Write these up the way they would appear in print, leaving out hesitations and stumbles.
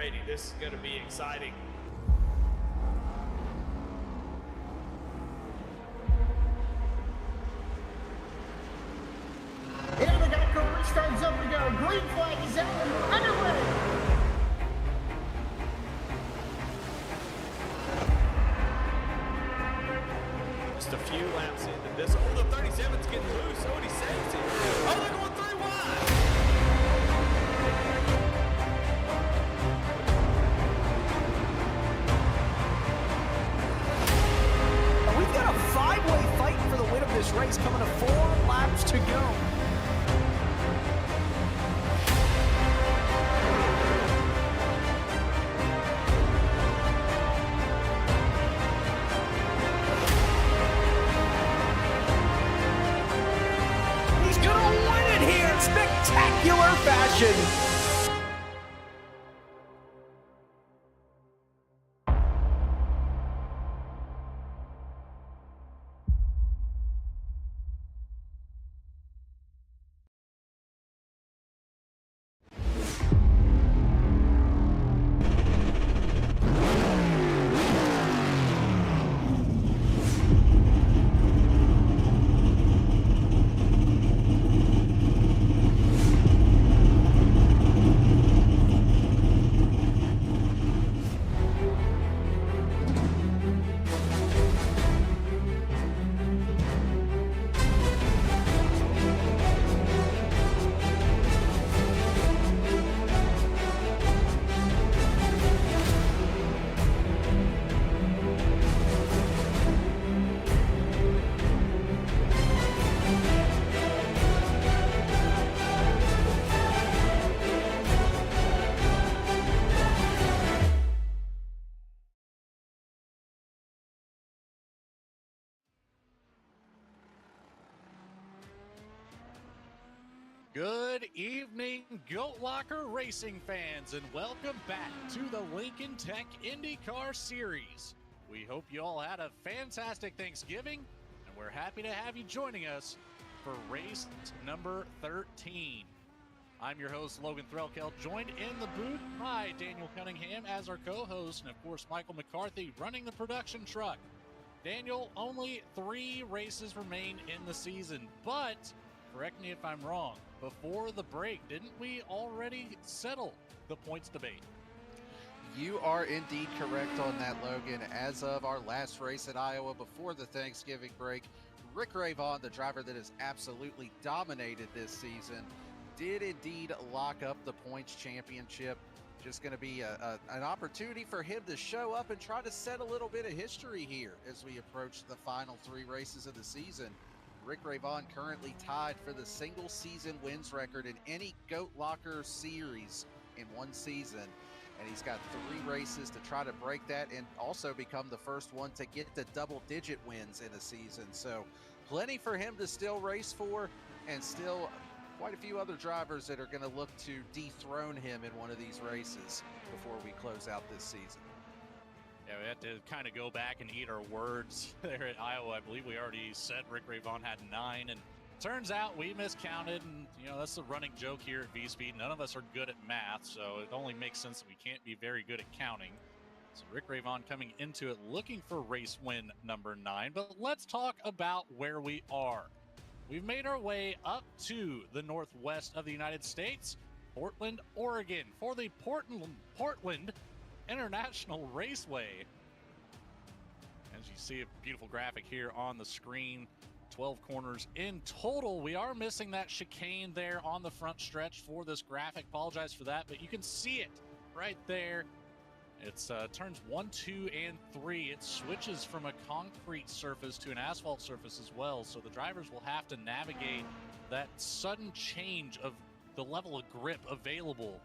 ready. This is going to be exciting. And we got the restart zone to go. Green flag is out and we're underway. Just a few laps into this. Oh, the 37's getting loose. Oh, and he saves it. Oh, they're going 3 wide. We've got a 5-way fight for the win of this race coming to 4 laps to go. He's gonna win it here in spectacular fashion. Good evening, Goat Locker racing fans, and welcome back to the Lincoln Tech IndyCar Series. We hope you all had a fantastic Thanksgiving, and we're happy to have you joining us for race number 13. I'm your host, Logan Threlkeld, joined in the booth by Daniel Cunningham as our co-host, and of course, Michael McCarthy running the production truck. Daniel, only 3 races remain in the season, but correct me if I'm wrong, before the break, didn't we already settle the points debate? You are indeed correct on that, Logan. As of our last race at Iowa before the Thanksgiving break, Rick Vaughn, the driver that has absolutely dominated this season, did indeed lock up the points championship. Just going to be an opportunity for him to show up and try to set a little bit of history here as we approach the final 3 races of the season. Rick Vaughn currently tied for the single season wins record in any Goat Locker series in one season. And he's got 3 races to try to break that and also become the first one to get to double-digit wins in a season. So plenty for him to still race for, and still quite a few other drivers that are going to look to dethrone him in one of these races before we close out this season. Yeah, we had to kind of go back and eat our words there at Iowa. I believe we already said Rick Vaughn had 9, and turns out we miscounted, and that's the running joke here at V-Speed. None of us are good at math, so it only makes sense that we can't be very good at counting. So Rick Vaughn coming into it looking for race win number 9, but let's talk about where we are. We've made our way up to the northwest of the United States, Portland, Oregon, for the Portland International Raceway. As you see, a beautiful graphic here on the screen, 12 corners in total. We are missing that chicane there on the front stretch for this graphic. Apologize for that, but you can see it right there. It's turns 1, 2, and 3. It switches from a concrete surface to an asphalt surface as well, so the drivers will have to navigate that sudden change of the level of grip available.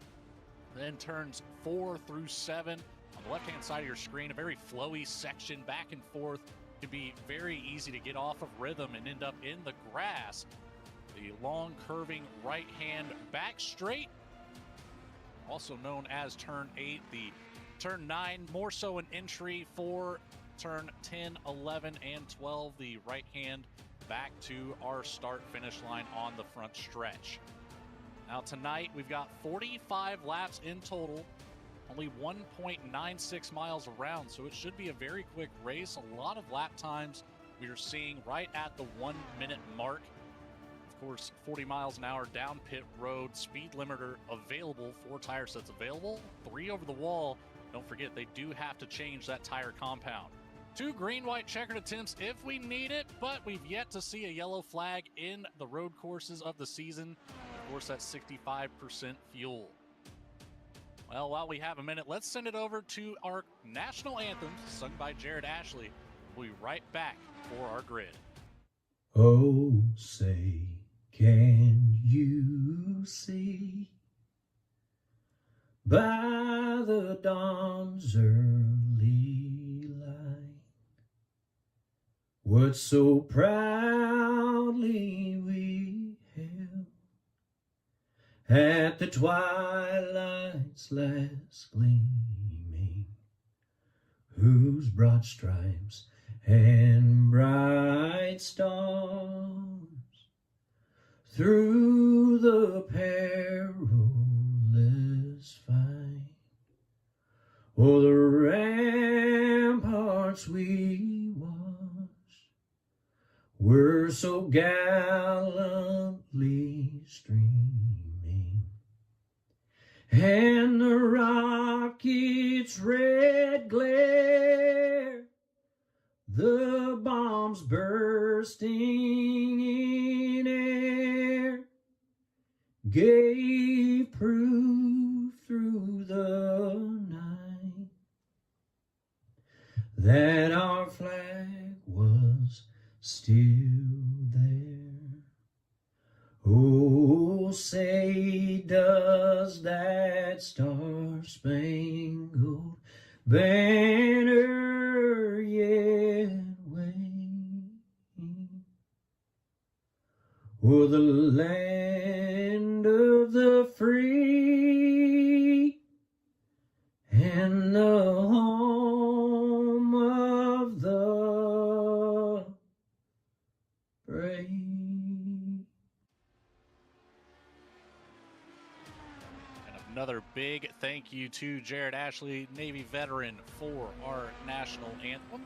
Then turns 4 through 7 on the left-hand side of your screen, a very flowy section back and forth. Can be very easy to get off of rhythm and end up in the grass. The long curving right-hand back straight, also known as turn 8. The turn 9, more so an entry for turn 10, 11, and 12. The right hand back to our start-finish line on the front stretch. Now tonight, we've got 45 laps in total. only 1.96 miles around, so it should be a very quick race. A lot of lap times we are seeing right at the 1 minute mark. Of course, 40 miles an hour down pit road, speed limiter available, 4 tire sets available, 3 over the wall. Don't forget, they do have to change that tire compound. 2 green-white checkered attempts if we need it, but we've yet to see a yellow flag in the road courses of the season. Of course, that's 65% fuel. Well, while we have a minute, let's send it over to our national anthem, sung by Jared Ashley. We'll be right back for our grid. Oh, say, can you see by the dawn's early light what so proudly we held at the twilight's last gleaming, whose broad stripes and bright stars through the perilous fight o'er the ramparts we watched were so gallantly streaming, and the rocket's red glare, the bombs bursting in air, gave proof through the night that our flag was still there. Oh, say, does that star-spangled banner yet wave o'er the land of the free and the home of the brave? Another big thank you to Jared Ashley, Navy veteran, for our national anthem.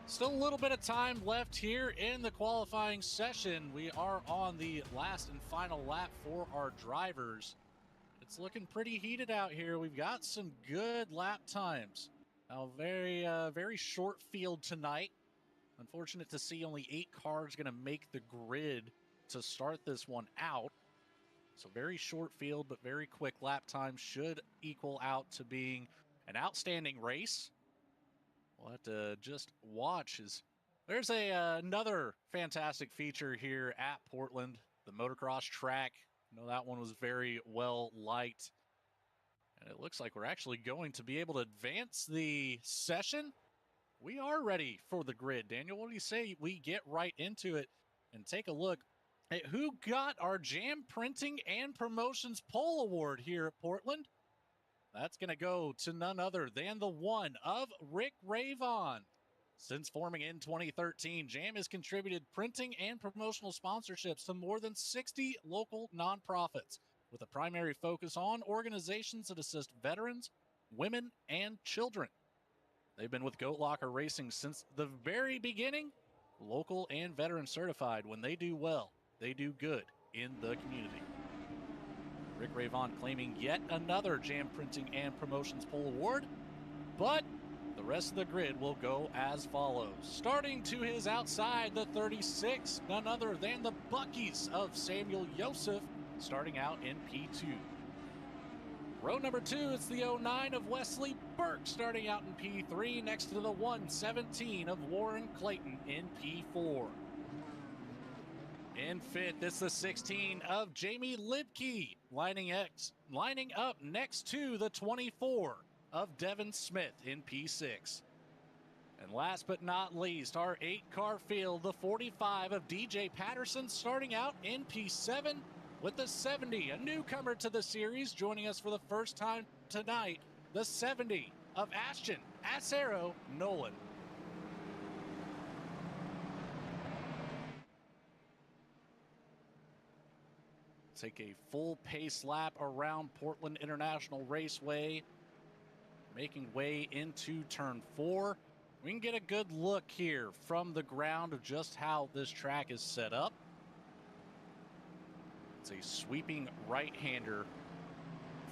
Still a little bit of time left here in the qualifying session. We are on the last and final lap for our drivers. It's looking pretty heated out here. We've got some good lap times. Now, very short field tonight. Unfortunate to see only 8 cars going to make the grid to start this one out. So very short field, but very quick lap time should equal out to being an outstanding race. We'll have to just watch. There's another fantastic feature here at Portland, the motocross track. I know that one was very well liked. And it looks like we're actually going to be able to advance the session. We are ready for the grid. Daniel, what do you say we get right into it and take a look at who got our Jam Printing and Promotions Pole Award here at Portland? That's going to go to none other than the one of Rick Ravon. Since forming in 2013, Jam has contributed printing and promotional sponsorships to more than 60 local nonprofits, with a primary focus on organizations that assist veterans, women, and children. They've been with Goat Locker Racing since the very beginning, local and veteran certified. When they do well, they do good in the community. Rick Ravon claiming yet another Jam Printing and Promotions Pole Award, but the rest of the grid will go as follows. Starting to his outside, the 36, none other than the Buckies of Samuel Yosef, starting out in P2. Row number 2, it's the 09 of Wesley Burke, starting out in P3, next to the 117 of Warren Clayton in P4. In 5th, it's the 16 of Jamie Libke, lining up next to the 24 of Devin Smith in P6. And last but not least, our 8-car field, the 45 of DJ Patterson, starting out in P7, with the 70, a newcomer to the series, joining us for the first time tonight, the 70 of Ashton Acero Nolan. Take a full pace lap around Portland International Raceway. making way into turn 4. We can get a good look here from the ground of just how this track is set up. It's a sweeping right-hander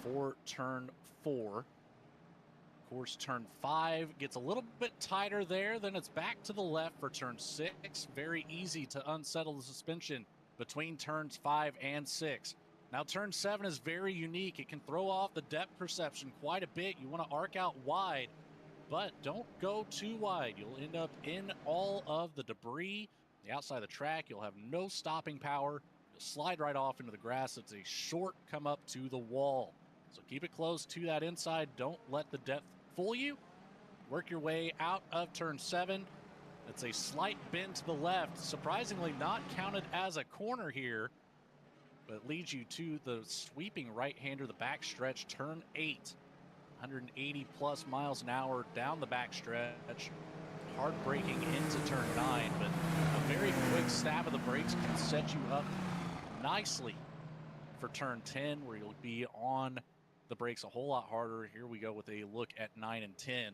for turn 4. Of course, turn 5 gets a little bit tighter there, then it's back to the left for turn 6. Very easy to unsettle the suspension between turns 5 and 6. Now, turn 7 is very unique. It can throw off the depth perception quite a bit. You want to arc out wide, but don't go too wide. You'll end up in all of the debris. The outside of the track, you'll have no stopping power. You'll slide right off into the grass. It's a short come up to the wall. So keep it close to that inside. Don't let the depth fool you. Work your way out of turn 7. It's a slight bend to the left. Surprisingly not counted as a corner here, but leads you to the sweeping right-hander, the backstretch, turn 8. 180 plus miles an hour down the backstretch. Hard braking into turn 9, but a very quick stab of the brakes can set you up nicely for turn 10, where you'll be on the brakes a whole lot harder. Here we go with a look at 9 and 10.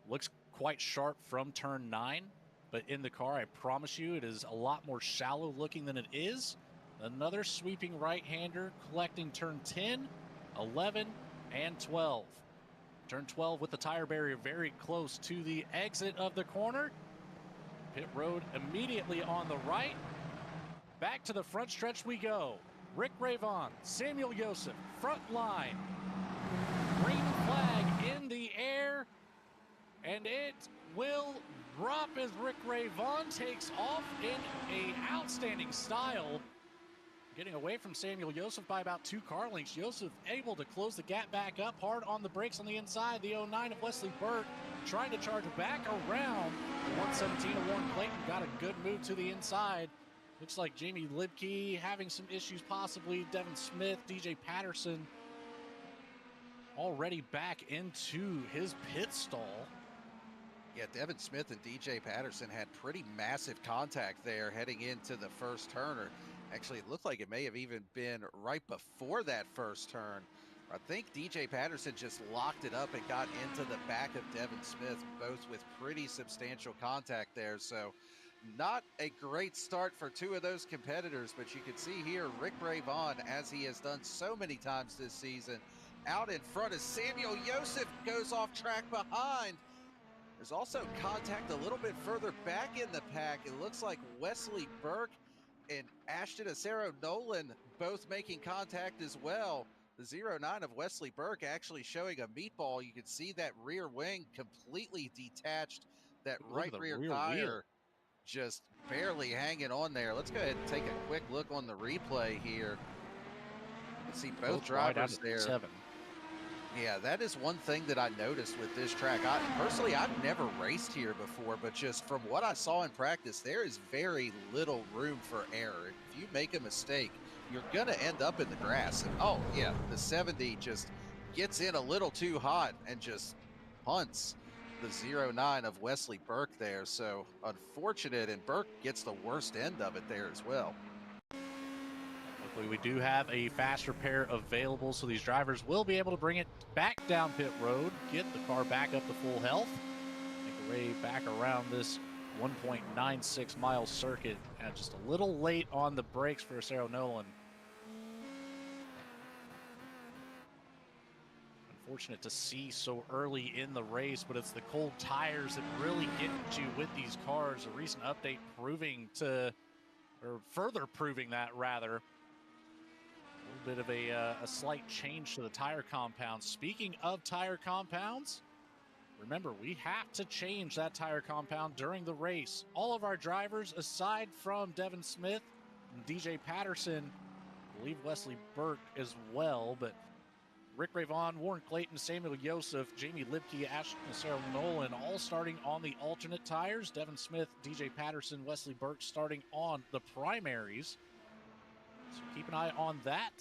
Looks quite sharp from turn 9, but in the car, I promise you, it is a lot more shallow looking than it is. Another sweeping right-hander collecting turn 10, 11, and 12. Turn 12 with the tire barrier very close to the exit of the corner. Pit road immediately on the right. Back to the front stretch we go. Rick Ravon, Samuel Joseph, front line. Green flag in the air, and it will drop as Rick Ravon takes off in an outstanding style. Getting away from Samuel Joseph by about 2 car lengths. Joseph able to close the gap back up, hard on the brakes on the inside. The 09 of Wesley Burke trying to charge back around. The 117 of Warren Clayton got a good move to the inside. Looks like Jamie Libke having some issues possibly. Devin Smith, DJ Patterson already back into his pit stall. Yeah, Devin Smith and DJ Patterson had pretty massive contact there heading into the first turn. Or actually, it looked like it may have even been right before that first turn. I think DJ Patterson just locked it up and got into the back of Devin Smith, both with pretty substantial contact there. So not a great start for 2 of those competitors, but you can see here Rick Ravon, as he has done so many times this season, out in front as Samuel Joseph goes off track behind. There's also contact a little bit further back in the pack. It looks like Wesley Burke and Ashton Acero Nolan both making contact as well. The 09 of Wesley Burke actually showing a meatball. You can see that rear wing completely detached. That right rear tire just barely hanging on there. Let's go ahead and take a quick look on the replay here. You can see both drivers there. 7. Yeah, that is one thing that I noticed with this track. Personally, I've never raced here before, but just from what I saw in practice, there is very little room for error. If you make a mistake, you're going to end up in the grass. And oh, yeah, the 70 just gets in a little too hot and just punts the 09 of Wesley Burke there. So unfortunate, and Burke gets the worst end of it there as well. Luckily, we do have a faster pair available, so these drivers will be able to bring it back down pit road, get the car back up to full health, make a way back around this 1.96 mile circuit. And just a little late on the brakes for Acero Nolan. Unfortunate to see so early in the race, but it's the cold tires that really get you with these cars. A recent update proving to, or further proving that rather. A little bit of a slight change to the tire compounds. Speaking of tire compounds, remember, we have to change that tire compound during the race. All of our drivers, aside from Devin Smith and DJ Patterson, I believe Wesley Burke as well, but Rick Ravon, Warren Clayton, Samuel Joseph, Jamie Libke, Ashton Acero Nolan all starting on the alternate tires. Devin Smith, DJ Patterson, Wesley Burke starting on the primaries. So keep an eye on that.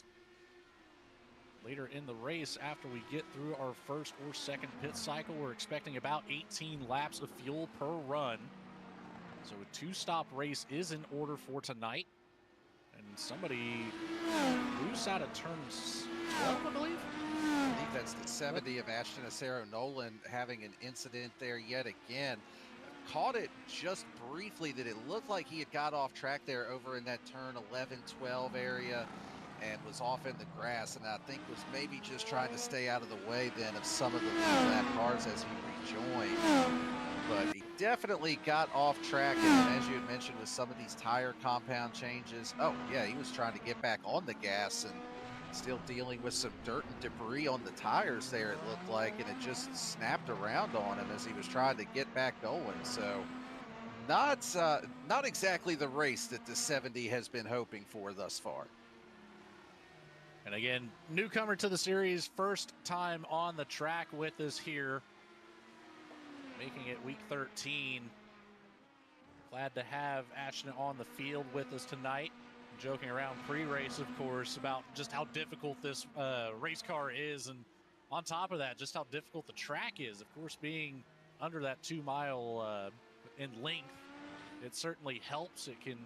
Later in the race, after we get through our first or second pit cycle, we're expecting about 18 laps of fuel per run. So a 2-stop race is in order for tonight. And somebody loose out of turn 12, I believe. believe that's the 70 of Ashton Acero Nolan having an incident there yet again. Caught it just briefly that it looked like he had got off track there over in that turn 11, 12 area and was off in the grass, and I think was maybe just trying to stay out of the way then of some of the lead lap cars as he rejoined. But he definitely got off track, and as you had mentioned with some of these tire compound changes, oh yeah, he was trying to get back on the gas and still dealing with some dirt and debris on the tires there, it looked like, and it just snapped around on him as he was trying to get back going. So not exactly the race that the 70 has been hoping for thus far. And again, newcomer to the series, first time on the track with us here, making it week 13. Glad to have Ashton on the field with us tonight. Joking around pre-race, of course, about just how difficult this race car is, and on top of that, just how difficult the track is. Of course, being under that 2 mile in length, it certainly helps. It can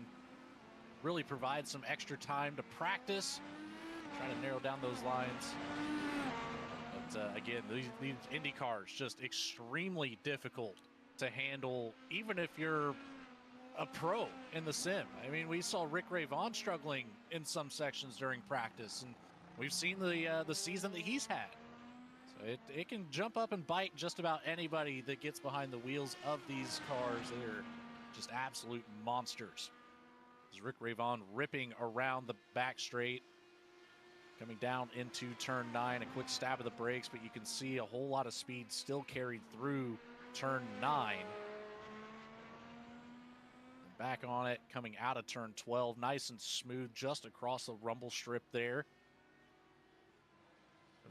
really provide some extra time to practice, try to narrow down those lines. But again, these Indy cars just extremely difficult to handle, even if you're a pro in the sim. I mean, we saw Rick Ray Vaughn struggling in some sections during practice, and we've seen the season that he's had. So it can jump up and bite just about anybody that gets behind the wheels of these cars. They're just absolute monsters. As Rick Ray Vaughn ripping around the back straight, coming down into turn 9, a quick stab of the brakes, but you can see a whole lot of speed still carried through turn 9. Back on it, coming out of turn 12, nice and smooth just across the rumble strip there.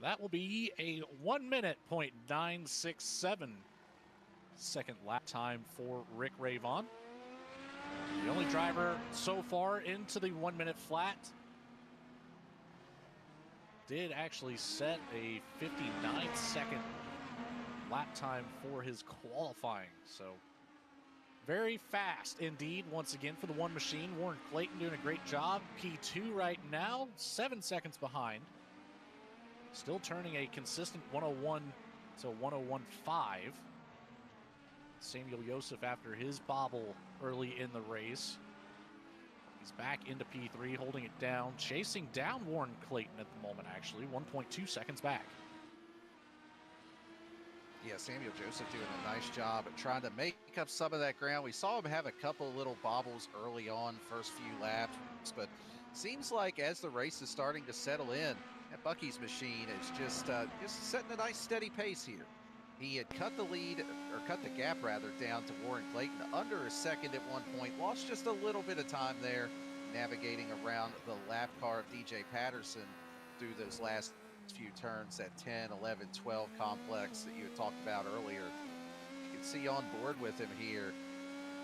That will be a 1 minute .967 second lap time for Rick Ray Vaughn. The only driver so far into the 1 minute flat. Did actually set a 59-second lap time for his qualifying, so very fast indeed, once again, for the one machine. Warren Clayton doing a great job. P2 right now, 7 seconds behind. Still turning a consistent 101 to 101.5. Samuel Joseph after his bobble early in the race. He's back into P3, holding it down, chasing down Warren Clayton at the moment, actually, 1.2 seconds back. Yeah, Samuel Joseph doing a nice job at trying to make up some of that ground. We saw him have a couple little bobbles early on, first few laps, but seems like as the race is starting to settle in, that Bucky's machine is just setting a nice steady pace here. He had cut the lead, or cut the gap rather, down to Warren Clayton under a second at one point, lost just a little bit of time there navigating around the lap car of DJ Patterson through those last few turns, that 10, 11, 12 complex that you had talked about earlier. You can see on board with him here,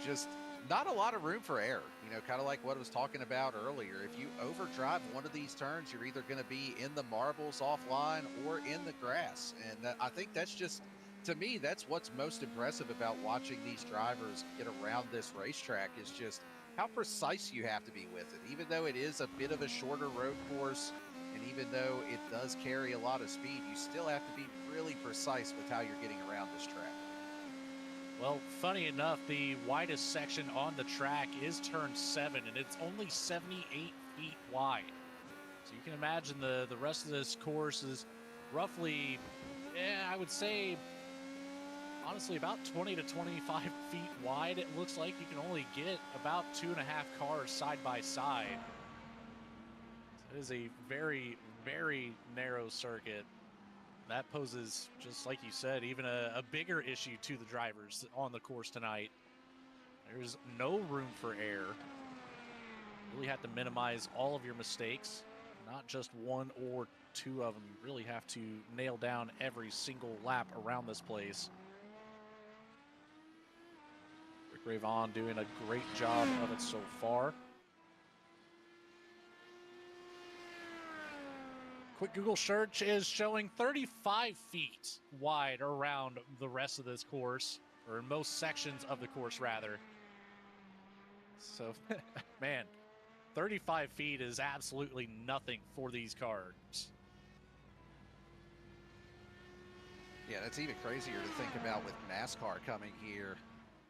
just not a lot of room for error, you know, kind of like what I was talking about earlier. If you overdrive one of these turns, you're either going to be in the marbles offline or in the grass. And I think that's just, to me, that's what's most impressive about watching these drivers get around this racetrack, is just how precise you have to be with it. Even though it is a bit of a shorter road course, and even though it does carry a lot of speed, you still have to be really precise with how you're getting around this track. Well, funny enough, the widest section on the track is turn 7, and it's only 78 feet wide. So you can imagine the rest of this course is roughly, I would say, honestly, about 20 to 25 feet wide. It looks like you can only get about 2.5 cars side by side. It is a very, very narrow circuit. That poses, just like you said, even a bigger issue to the drivers on the course tonight. There's no room for error. Really have to minimize all of your mistakes, not just one or two of them. You really have to nail down every single lap around this place. Rick Ray Vaughn doing a great job of it so far. Quick Google search is showing 35 feet wide around the rest of this course, or most sections of the course, rather. So, man, 35 feet is absolutely nothing for these cars. Yeah, that's even crazier to think about with NASCAR coming here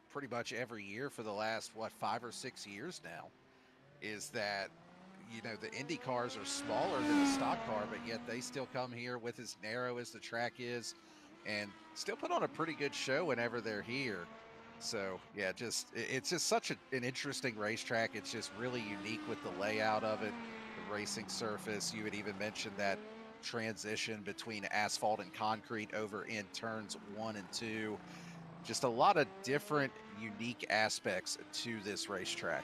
pretty much every year for the last, what, 5 or 6 years now, is that, you know, the Indy cars are smaller than a stock car, but yet they still come here with as narrow as the track is and still put on a pretty good show whenever they're here. So, yeah, it's just such an interesting racetrack. It's just really unique with the layout of it, the racing surface. You had even mentioned that transition between asphalt and concrete over in turns 1 and 2. Just a lot of different unique aspects to this racetrack.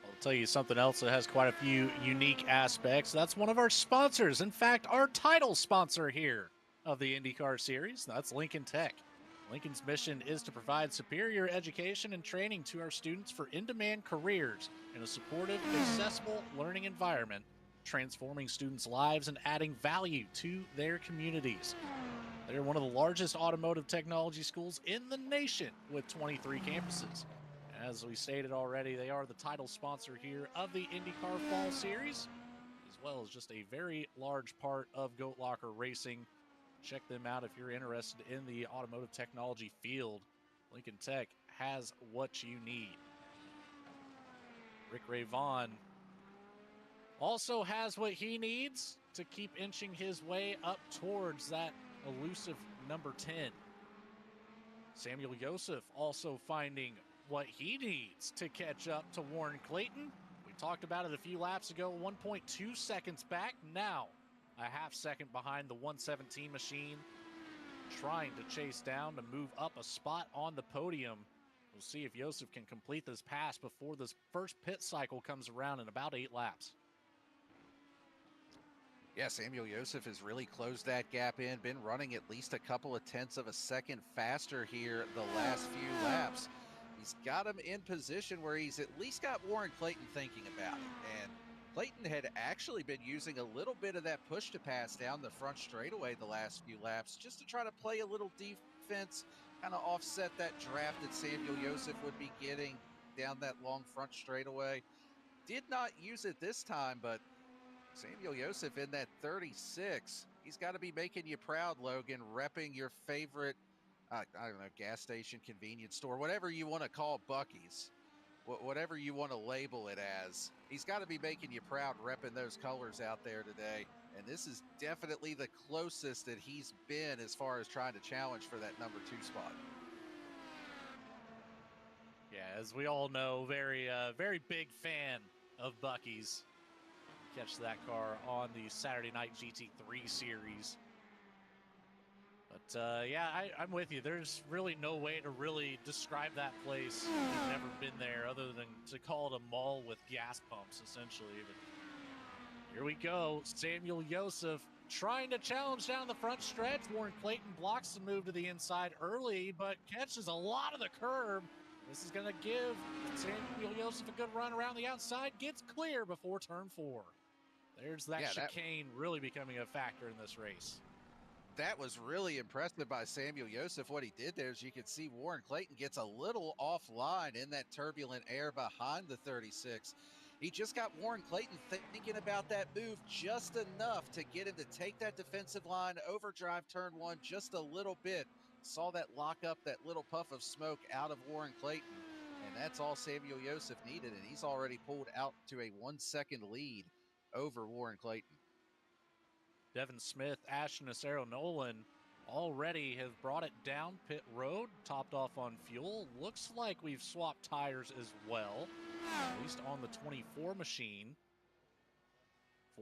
I'll tell you something else that has quite a few unique aspects. That's one of our sponsors. In fact, our title sponsor here of the IndyCar series. That's Lincoln Tech. Lincoln's mission is to provide superior education and training to our students for in-demand careers in a supportive, accessible learning environment, transforming students' lives and adding value to their communities. They're one of the largest automotive technology schools in the nation with 23 campuses. As we stated already, they are the title sponsor here of the IndyCar Fall Series, as well as just a very large part of Goat Locker Racing. Check them out if you're interested in the automotive technology field. Lincoln Tech has what you need. Rick Ray Vaughn also has what he needs to keep inching his way up towards that elusive number 10. Samuel Joseph also finding what he needs to catch up to Warren Clayton. We talked about it a few laps ago, 1.2 seconds back. Now, a half second behind the 117 machine, trying to chase down to move up a spot on the podium. We'll see if Joseph can complete this pass before this first pit cycle comes around in about 8 laps. Yeah, Samuel Joseph has really closed that gap in, been running at least a couple of tenths of a second faster here the last few laps. He's got him in position where he's at least got Warren Clayton thinking about it. And Clayton had actually been using a little bit of that push to pass down the front straightaway the last few laps just to try to play a little defense, kind of offset that draft that Samuel Joseph would be getting down that long front straightaway. Did not use it this time, but Samuel Joseph in that 36, he's got to be making you proud, Logan, repping your favorite, I don't know, gas station, convenience store, whatever you want to call Buc-ee's, whatever you want to label it as. He's got to be making you proud repping those colors out there today. And this is definitely the closest that he's been as far as trying to challenge for that number 2 spot. Yeah, as we all know, very big fan of Buc-ee's. Catch that car on the Saturday Night GT3 series. But yeah, I'm with you. There's really no way to really describe that place. I've never been there other than to call it a mall with gas pumps, essentially. But here we go. Samuel Joseph trying to challenge down the front stretch. Warren Clayton blocks the move to the inside early, but catches a lot of the curb. This is going to give Samuel Joseph a good run around the outside. Gets clear before turn 4. There's that chicane really becoming a factor in this race. That was really impressive by Samuel Joseph. What he did there is you could see Warren Clayton gets a little offline in that turbulent air behind the 36. He just got Warren Clayton thinking about that move just enough to get him to take that defensive line, overdrive turn 1 just a little bit. Saw that lock up, that little puff of smoke out of Warren Clayton. And that's all Samuel Joseph needed. And he's already pulled out to a 1-second lead over Warren Clayton. Devin Smith, Ashton Acero Nolan already have brought it down pit road, topped off on fuel. Looks like we've swapped tires as well, at least on the 24 machine.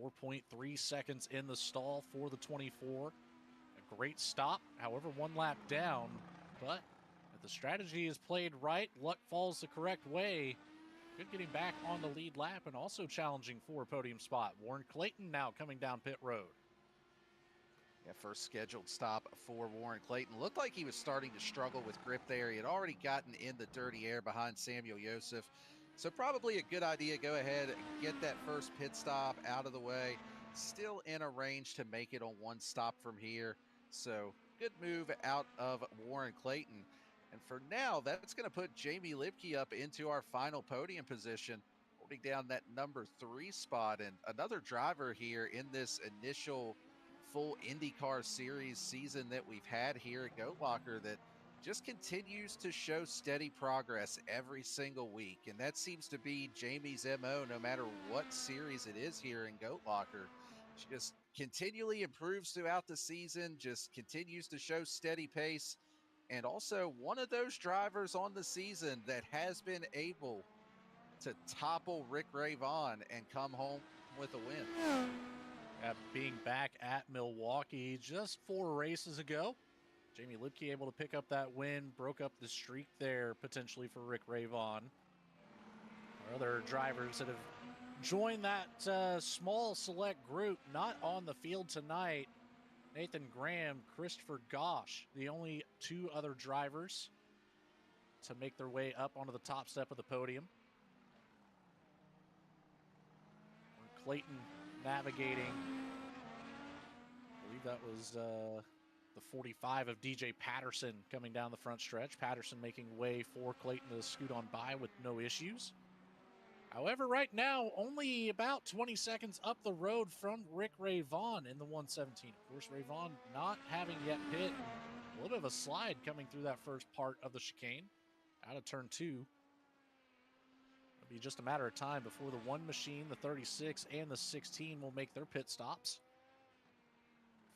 4.3 seconds in the stall for the 24. A great stop, however, 1 lap down. But if the strategy is played right, luck falls the correct way. Good getting back on the lead lap and also challenging for a podium spot. Warren Clayton now coming down pit road. Yeah, first scheduled stop for Warren Clayton. Looked like he was starting to struggle with grip there. He had already gotten in the dirty air behind Samuel Joseph. So probably a good idea, go ahead and get that first pit stop out of the way. Still in a range to make it on 1 stop from here. So good move out of Warren Clayton. And for now, that's going to put Jamie Libke up into our final podium position. We'll holding down that number 3 spot, and another driver here in this initial full IndyCar series season that we've had here at Goat Locker that just continues to show steady progress every single week. And that seems to be Jamie's MO no matter what series it is here in Goat Locker. She just continually improves throughout the season, just continues to show steady pace, and also one of those drivers on the season that has been able to topple Rick Ray Vaughn and come home with a win. Being back at Milwaukee just 4 races ago, Jamie Lipke able to pick up that win, broke up the streak there potentially for Rick Ray Vaughn. Our other drivers that have joined that small select group not on the field tonight, Nathan Graham, Christopher Gosh, the only 2 other drivers to make their way up onto the top step of the podium. Clayton navigating, I believe that was the 45 of DJ Patterson coming down the front stretch. Patterson making way for Clayton to scoot on by with no issues. However, right now, only about 20 seconds up the road from Rick Ray Vaughn in the 117. Of course, Ray Vaughn not having yet hit. A little bit of a slide coming through that first part of the chicane. Out of turn 2. It'll be just a matter of time before the 1 machine, the 36 and the 16 will make their pit stops.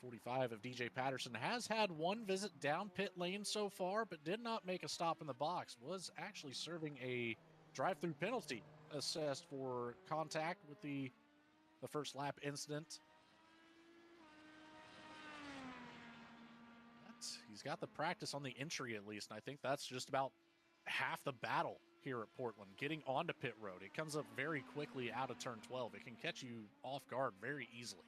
45 of DJ Patterson has had 1 visit down pit lane so far, but did not make a stop in the box. Was actually serving a drive-through penalty assessed for contact with the first lap incident. He's got the practice on the entry at least, and I think that's just about half the battle here at Portland, getting onto pit road. It comes up very quickly out of turn 12. It can catch you off guard very easily.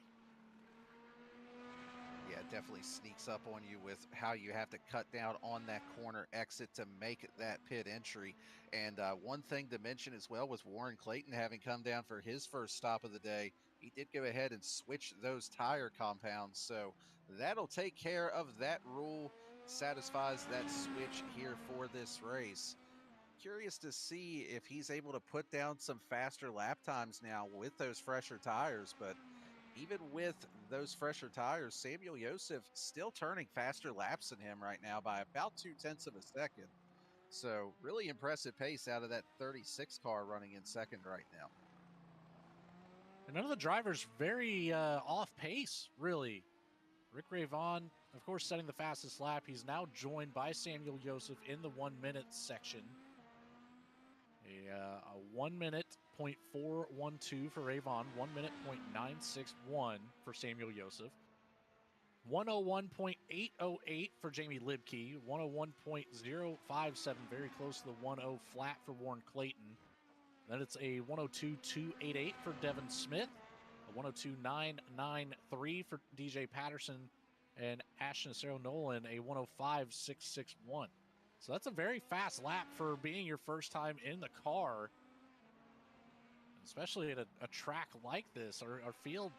Yeah, it definitely sneaks up on you with how you have to cut down on that corner exit to make that pit entry. And one thing to mention as well was Warren Clayton having come down for his first stop of the day. He did go ahead and switch those tire compounds. So that'll take care of that rule, satisfies that switch here for this race. Curious to see if he's able to put down some faster lap times now with those fresher tires, but even with those fresher tires, Samuel Joseph still turning faster laps than him right now by about 0.2 of a second. So really impressive pace out of that 36 car running in second right now. And none of the drivers very off pace, really. Rick Ray Vaughn, of course, setting the fastest lap. He's now joined by Samuel Joseph in the 1 minute section. A 1 minute .412 for Ray Vaughn, 1 minute .961 for Samuel Joseph, 101.808 for Jamie Lipke, 101.057, very close to the 1.0 flat for Warren Clayton. Then it's a 102.288 for Devin Smith, a 102.993 for DJ Patterson, and Ashton Acero Nolan, a 105.661. So that's a very fast lap for being your first time in the car, especially at a track like this. Our field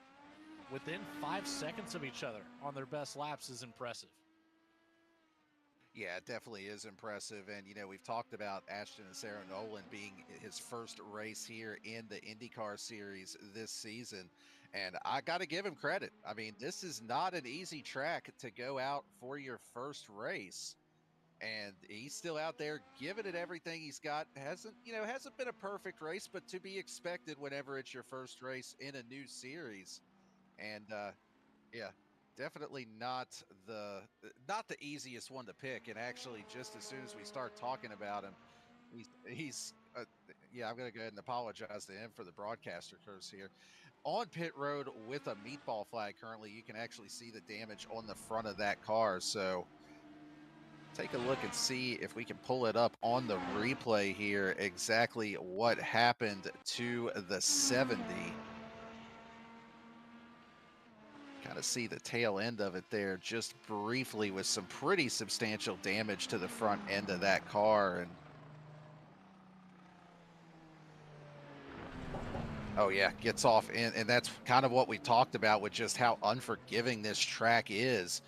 within 5 seconds of each other on their best laps is impressive. Yeah, it definitely is impressive. And, you know, we've talked about Ashton Acero Nolan being his first race here in the IndyCar series this season. And I got to give him credit. I mean, this is not an easy track to go out for your first race. And he's still out there giving it everything he's got. Hasn't been a perfect race, but to be expected whenever it's your first race in a new series. And yeah, definitely not the easiest one to pick. And actually, just as soon as we start talking about him, he's yeah, I'm going to go ahead and apologize to him for the broadcaster curse here. On pit road with a meatball flag currently, you can actually see the damage on the front of that car. So take a look and see if we can pull it up on the replay here, exactly what happened to the 70. Kind of see the tail end of it there just briefly with some pretty substantial damage to the front end of that car. And oh yeah, gets off in, and that's kind of what we talked about with just how unforgiving this track is.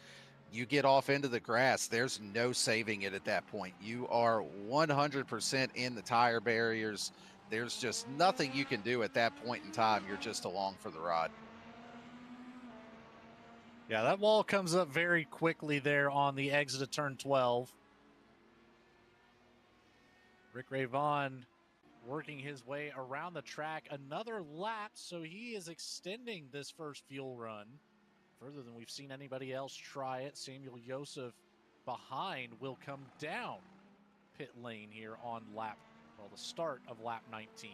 You get off into the grass, there's no saving it at that point. You are 100% in the tire barriers. there's just nothing you can do at that point in time. You're just along for the ride. Yeah, that wall comes up very quickly there on the exit of turn 12. Rick Ray Vaughn working his way around the track another lap, so he is extending this first fuel run further than we've seen anybody else try it. Samuel Joseph behind will come down pit lane here on the start of lap 19.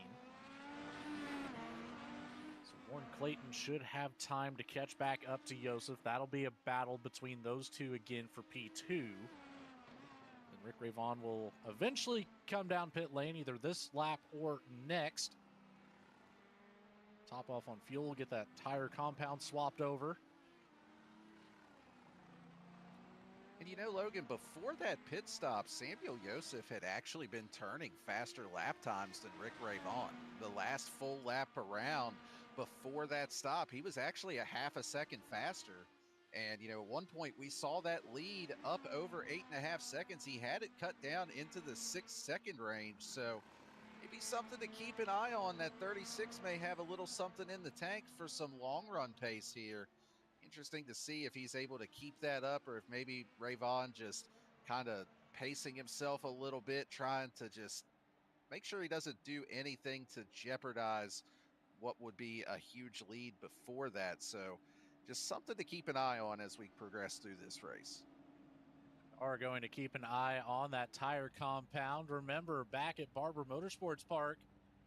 So Warren Clayton should have time to catch back up to Joseph. That'll be a battle between those two again for P2. And Rick Ray Vaughn will eventually come down pit lane either this lap or next. Top off on fuel, get that tire compound swapped over. And you know, Logan, before that pit stop, Samuel Joseph had actually been turning faster lap times than Rick Ray Vaughn. The last full lap around before that stop, he was actually a half a second faster. And, you know, at one point we saw that lead up over 8.5 seconds. He had it cut down into the 6-second range. So maybe something to keep an eye on. That 36 may have a little something in the tank for some long run pace here. Interesting to see if he's able to keep that up, or if maybe Ray Vaughn just kind of pacing himself a little bit, trying to just make sure he doesn't do anything to jeopardize what would be a huge lead before that. So just something to keep an eye on as we progress through this race. Are going to keep an eye on that tire compound. Remember, back at Barber Motorsports Park,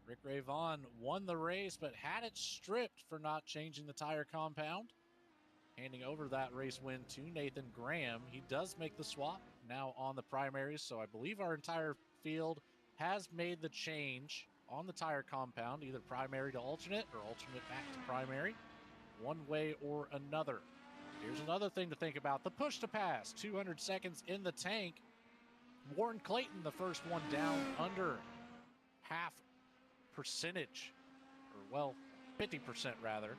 Rick Ray Vaughn won the race but had it stripped for not changing the tire compound. Handing over that race win to Nathan Graham. He does make the swap now on the primaries, so I believe our entire field has made the change on the tire compound, either primary to alternate or alternate back to primary, one way or another. Here's another thing to think about. The push to pass, 200 seconds in the tank. Warren Clayton, the first one down under half percentage, or well, 50% rather,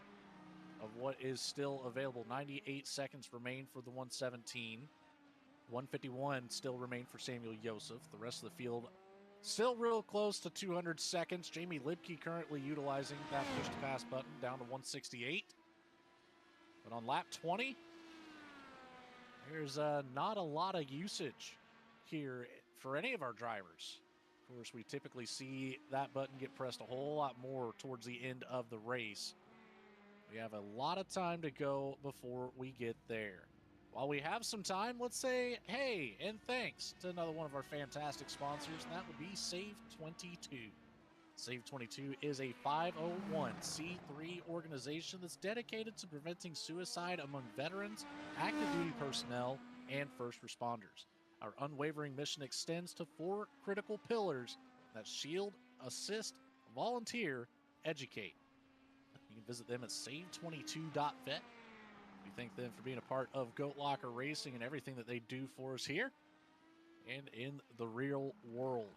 of what is still available. 98 seconds remain for the 117. 151 still remain for Samuel Joseph. The rest of the field still real close to 200 seconds. Jamie Libke currently utilizing that push-to-pass button down to 168. But on lap 20, there's not a lot of usage here for any of our drivers. Of course, we typically see that button get pressed a whole lot more towards the end of the race. We have a lot of time to go before we get there. While we have some time, let's say hey and thanks to another one of our fantastic sponsors, and that would be Save 22. Save 22 is a 501c3 organization that's dedicated to preventing suicide among veterans, active duty personnel, and first responders. Our unwavering mission extends to 4 critical pillars that shield, assist, volunteer, educate. You can visit them at save22.vet. We thank them for being a part of Goat Locker Racing and everything that they do for us here and in the real world.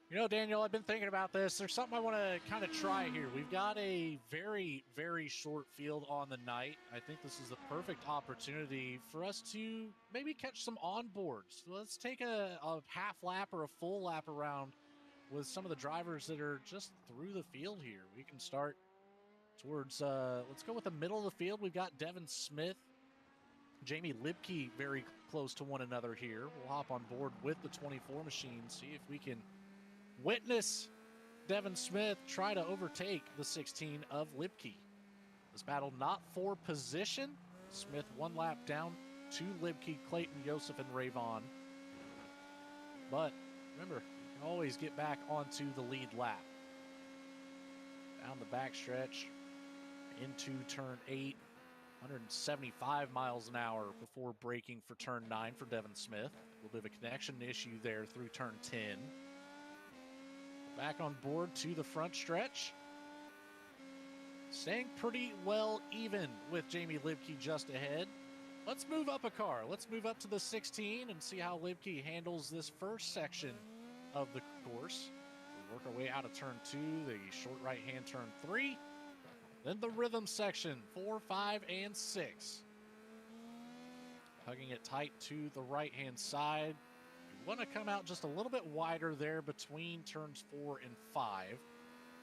You know, Daniel, I've been thinking about this. There's something I want to kind of try here. We've got a very, very short field on the night. I think this is the perfect opportunity for us to maybe catch some onboards. Let's take a half lap or a full lap around with some of the drivers that are just through the field here. We can start towards, let's go with the middle of the field. We've got Devin Smith, Jamie Libke very close to one another here. We'll hop on board with the 24 machine, see if we can witness Devin Smith try to overtake the 16 of Libke. This battle not for position. Smith one lap down to Libke, Clayton, Joseph, and Ray Vaughn. But remember, always get back onto the lead lap. Down the backstretch into turn 8, 175 miles an hour before braking for turn 9 for Devin Smith. A little bit of a connection issue there through turn 10. Back on board to the front stretch. Staying pretty well even with Jamie Libke just ahead. Let's move up a car. Let's move up to the 16 and see how Libke handles this first section of the course. We work our way out of turn 2, the short right-hand turn 3, then the rhythm section 4, 5, and 6. Hugging it tight to the right-hand side. want to come out just a little bit wider there between turns 4 and 5.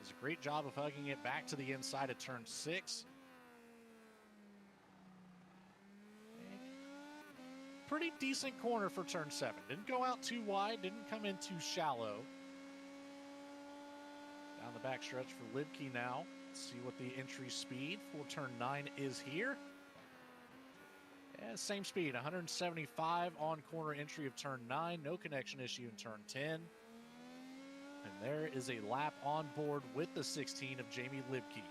Does a great job of hugging it back to the inside of turn 6. Pretty decent corner for turn 7. Didn't go out too wide, didn't come in too shallow. Down the back stretch for Libke now. Let's see what the entry speed for turn 9 is here. Yeah, same speed, 175 on corner entry of turn 9. No connection issue in turn 10. And there is a lap on board with the 16 of Jamie Libke.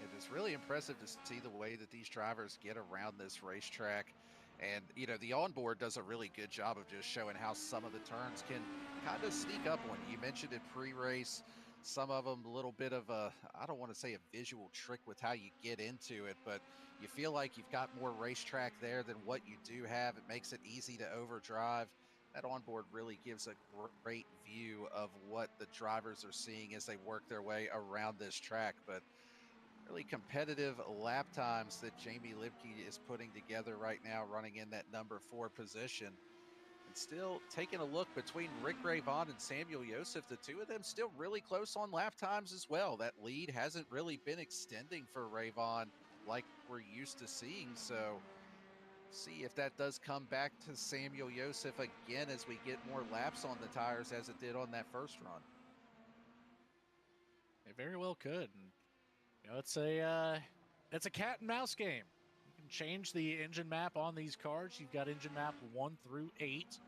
It is really impressive to see the way that these drivers get around this racetrack. And, you know, the onboard does a really good job of just showing how some of the turns can kind of sneak up on you. You mentioned it pre-race, some of them a little bit of a, I don't want to say a visual trick with how you get into it, but you feel like you've got more racetrack there than what you do have. It makes it easy to overdrive. That onboard really gives a great view of what the drivers are seeing as they work their way around this track. But really competitive lap times that Jamie Libke is putting together right now, running in that number 4 position. And still taking a look between Rick Ray Vaughn and Samuel Joseph, the two of them still really close on lap times as well. That lead hasn't really been extending for Ray Vaughn like we're used to seeing. So see if that does come back to Samuel Joseph again as we get more laps on the tires as it did on that first run. It very well could. And, you know, it's a cat and mouse game. You can change the engine map on these cars. You've got engine map 1 through 8.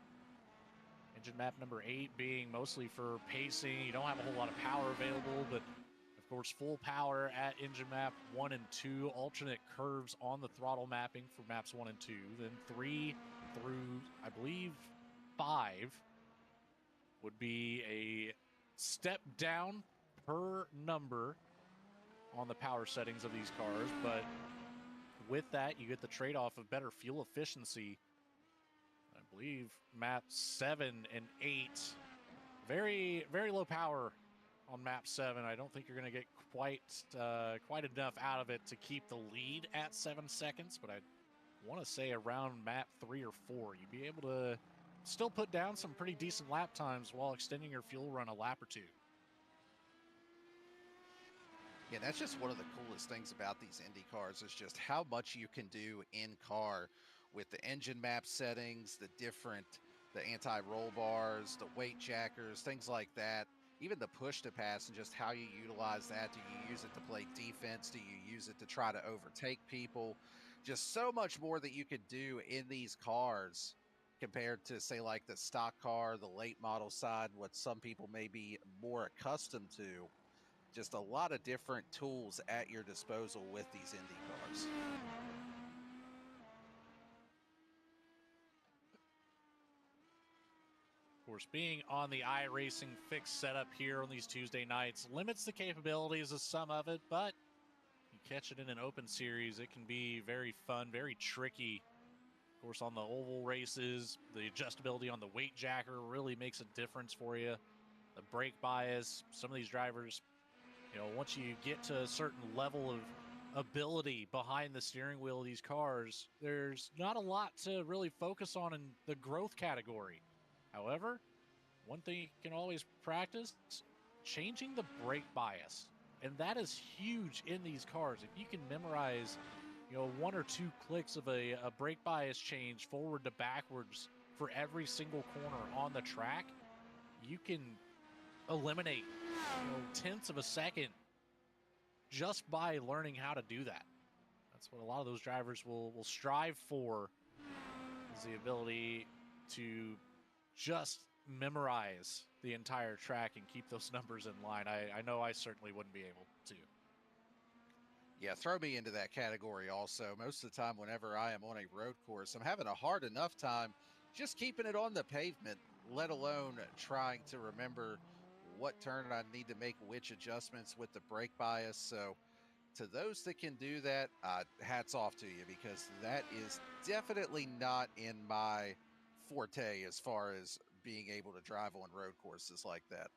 Engine map number 8 being mostly for pacing. You don't have a whole lot of power available, but of course full power at engine map 1 and 2. Alternate curves on the throttle mapping for maps 1 and 2. Then 3 through, I believe, 5 would be a step down per number on the power settings of these cars, but with that you get the trade-off of better fuel efficiency. I believe map 7 and 8, very low power on map 7. I don't think you're going to get quite enough out of it to keep the lead at 7 seconds, but I want to say around map 3 or 4 you'd be able to still put down some pretty decent lap times while extending your fuel run a lap or two. Yeah, that's just one of the coolest things about these Indy cars is just how much you can do in car with the engine map settings, the anti-roll bars, the weight jackers, things like that. Even the push to pass and just how you utilize that. Do you use it to play defense? Do you use it to try to overtake people? Just so much more that you could do in these cars compared to, say, like the stock car, the late model side, what some people may be more accustomed to. Just a lot of different tools at your disposal with these Indy cars. Of course, being on the iRacing fixed setup here on these Tuesday nights limits the capabilities of some of it, but you catch it in an open series, it can be very fun, very tricky. Of course, on the oval races, the adjustability on the weight jacker really makes a difference for you. The brake bias, some of these drivers, you know, once you get to a certain level of ability behind the steering wheel of these cars, there's not a lot to really focus on in the growth category. However, one thing you can always practice, changing the brake bias. And that is huge in these cars. If you can memorize, you know, 1 or 2 clicks of a brake bias change forward to backwards for every single corner on the track, you can eliminate, you know, tenths of a second just by learning how to do that. That's what a lot of those drivers will strive for, is the ability to just memorize the entire track and keep those numbers in line. I know I certainly wouldn't be able to. Yeah, throw me into that category also. Most of the time, whenever I am on a road course, I'm having a hard enough time just keeping it on the pavement, let alone trying to remember what turn I need to make which adjustments with the brake bias. So to those that can do that, hats off to you, because that is definitely not in my forte as far as being able to drive on road courses like that.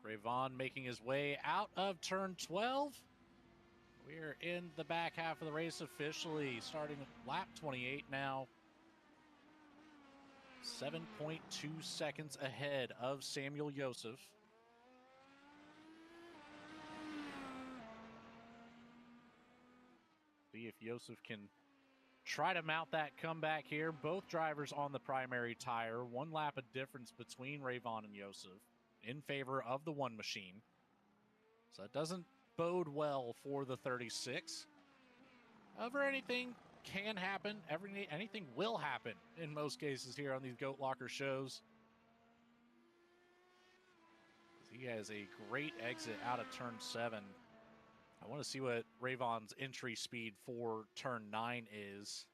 Ray Vaughn making his way out of turn 12. We're in the back half of the race officially, starting lap 28 now. 7.2 seconds ahead of Samuel Joseph. See if Joseph can try to mount that comeback here. Both drivers on the primary tire. 1 lap of difference between Ray Vaughn and Joseph in favor of the one machine. So it doesn't bode well for the 36. However, anything can happen. Anything will happen in most cases here on these Goat Locker shows. He has a great exit out of turn 7. I want to see what Ray Vaughn's entry speed for turn 9 is.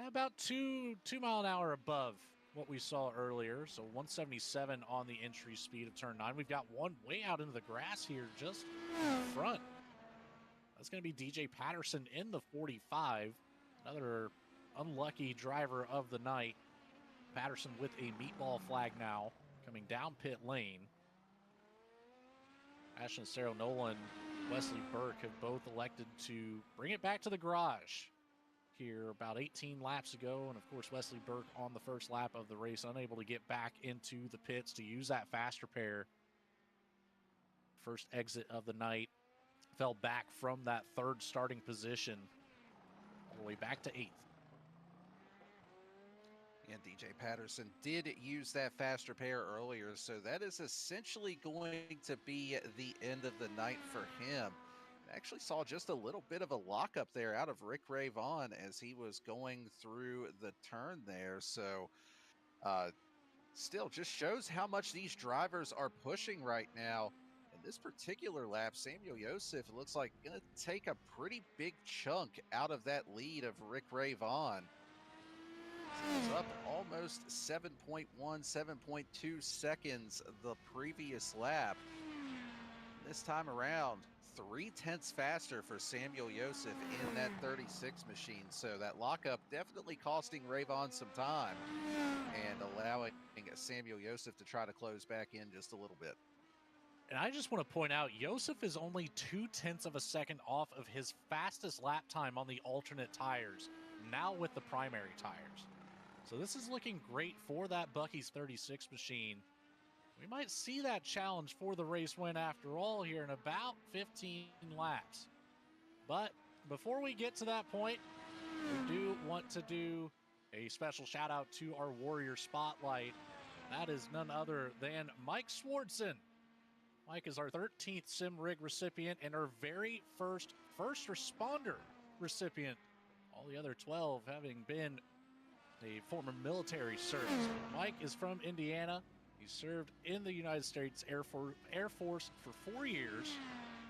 About 2 mile an hour above what we saw earlier. So 177 on the entry speed of turn 9. We've got one way out into the grass here just in front. That's going to be DJ Patterson in the 45. Another unlucky driver of the night. Patterson with a meatball flag now coming down pit lane. Ashton Cerro Nolan, Wesley Burke have both elected to bring it back to the garage here about 18 laps ago. And of course, Wesley Burke on the first lap of the race, unable to get back into the pits to use that fast repair. First exit of the night, fell back from that 3rd starting position all the way back to 8th. And DJ Patterson did use that fast repair earlier, so that is essentially going to be the end of the night for him. Actually saw just a little bit of a lockup there out of Rick Ray Vaughn as he was going through the turn there. So still just shows how much these drivers are pushing right now. In this particular lap, Samuel Joseph looks like going to take a pretty big chunk out of that lead of Rick Ray Vaughn. He was up almost 7.1, 7.2 seconds the previous lap. This time around, 0.3 faster for Samuel Joseph in that 36 machine. So that lockup definitely costing Ray Vaughn some time and allowing Samuel Joseph to try to close back in just a little bit. And I just want to point out, Joseph is only 0.2 of a second off of his fastest lap time on the alternate tires, now with the primary tires. So this is looking great for that Buc-ee's 36 machine. We might see that challenge for the race win after all here in about 15 laps. But before we get to that point, we do want to do a special shout out to our Warrior Spotlight. That is none other than Mike Swartzen. Mike is our 13th Sim Rig recipient and our very first responder recipient. All the other 12 having been a former military service. Mike is from Indiana. He served in the United States Air Force for 4 years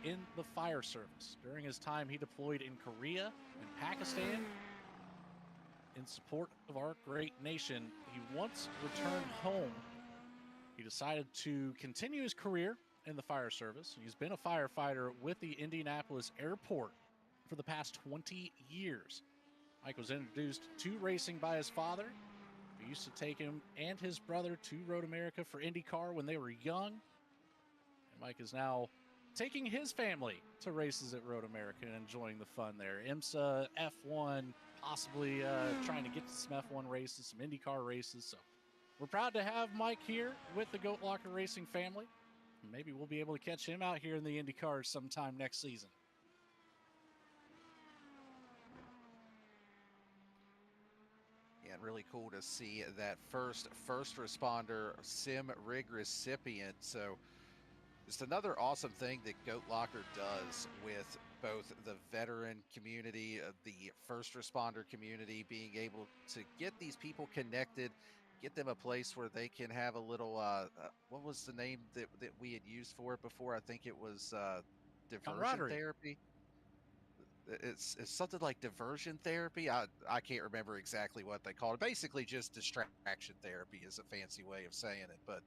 in the fire service. During his time, he deployed in Korea and Pakistan in support of our great nation. He once returned home. He decided to continue his career in the fire service. He's been a firefighter with the Indianapolis Airport for the past 20 years. Mike was introduced to racing by his father, who used to take him and his brother to Road America for IndyCar when they were young. And Mike is now taking his family to races at Road America and enjoying the fun there. IMSA, F1, possibly trying to get to some F1 races, some IndyCar races. So we're proud to have Mike here with the Goat Locker Racing family. Maybe we'll be able to catch him out here in the IndyCars sometime next season. Yeah, really cool to see that first responder Sim Rig recipient. So just another awesome thing that Goat Locker does with both the veteran community, the first responder community, being able to get these people connected, get them a place where they can have a little, what was the name that we had used for it before? I think it was diversion therapy. It's something like diversion therapy. I can't remember exactly what they call it. Basically, just distraction therapy is a fancy way of saying it. But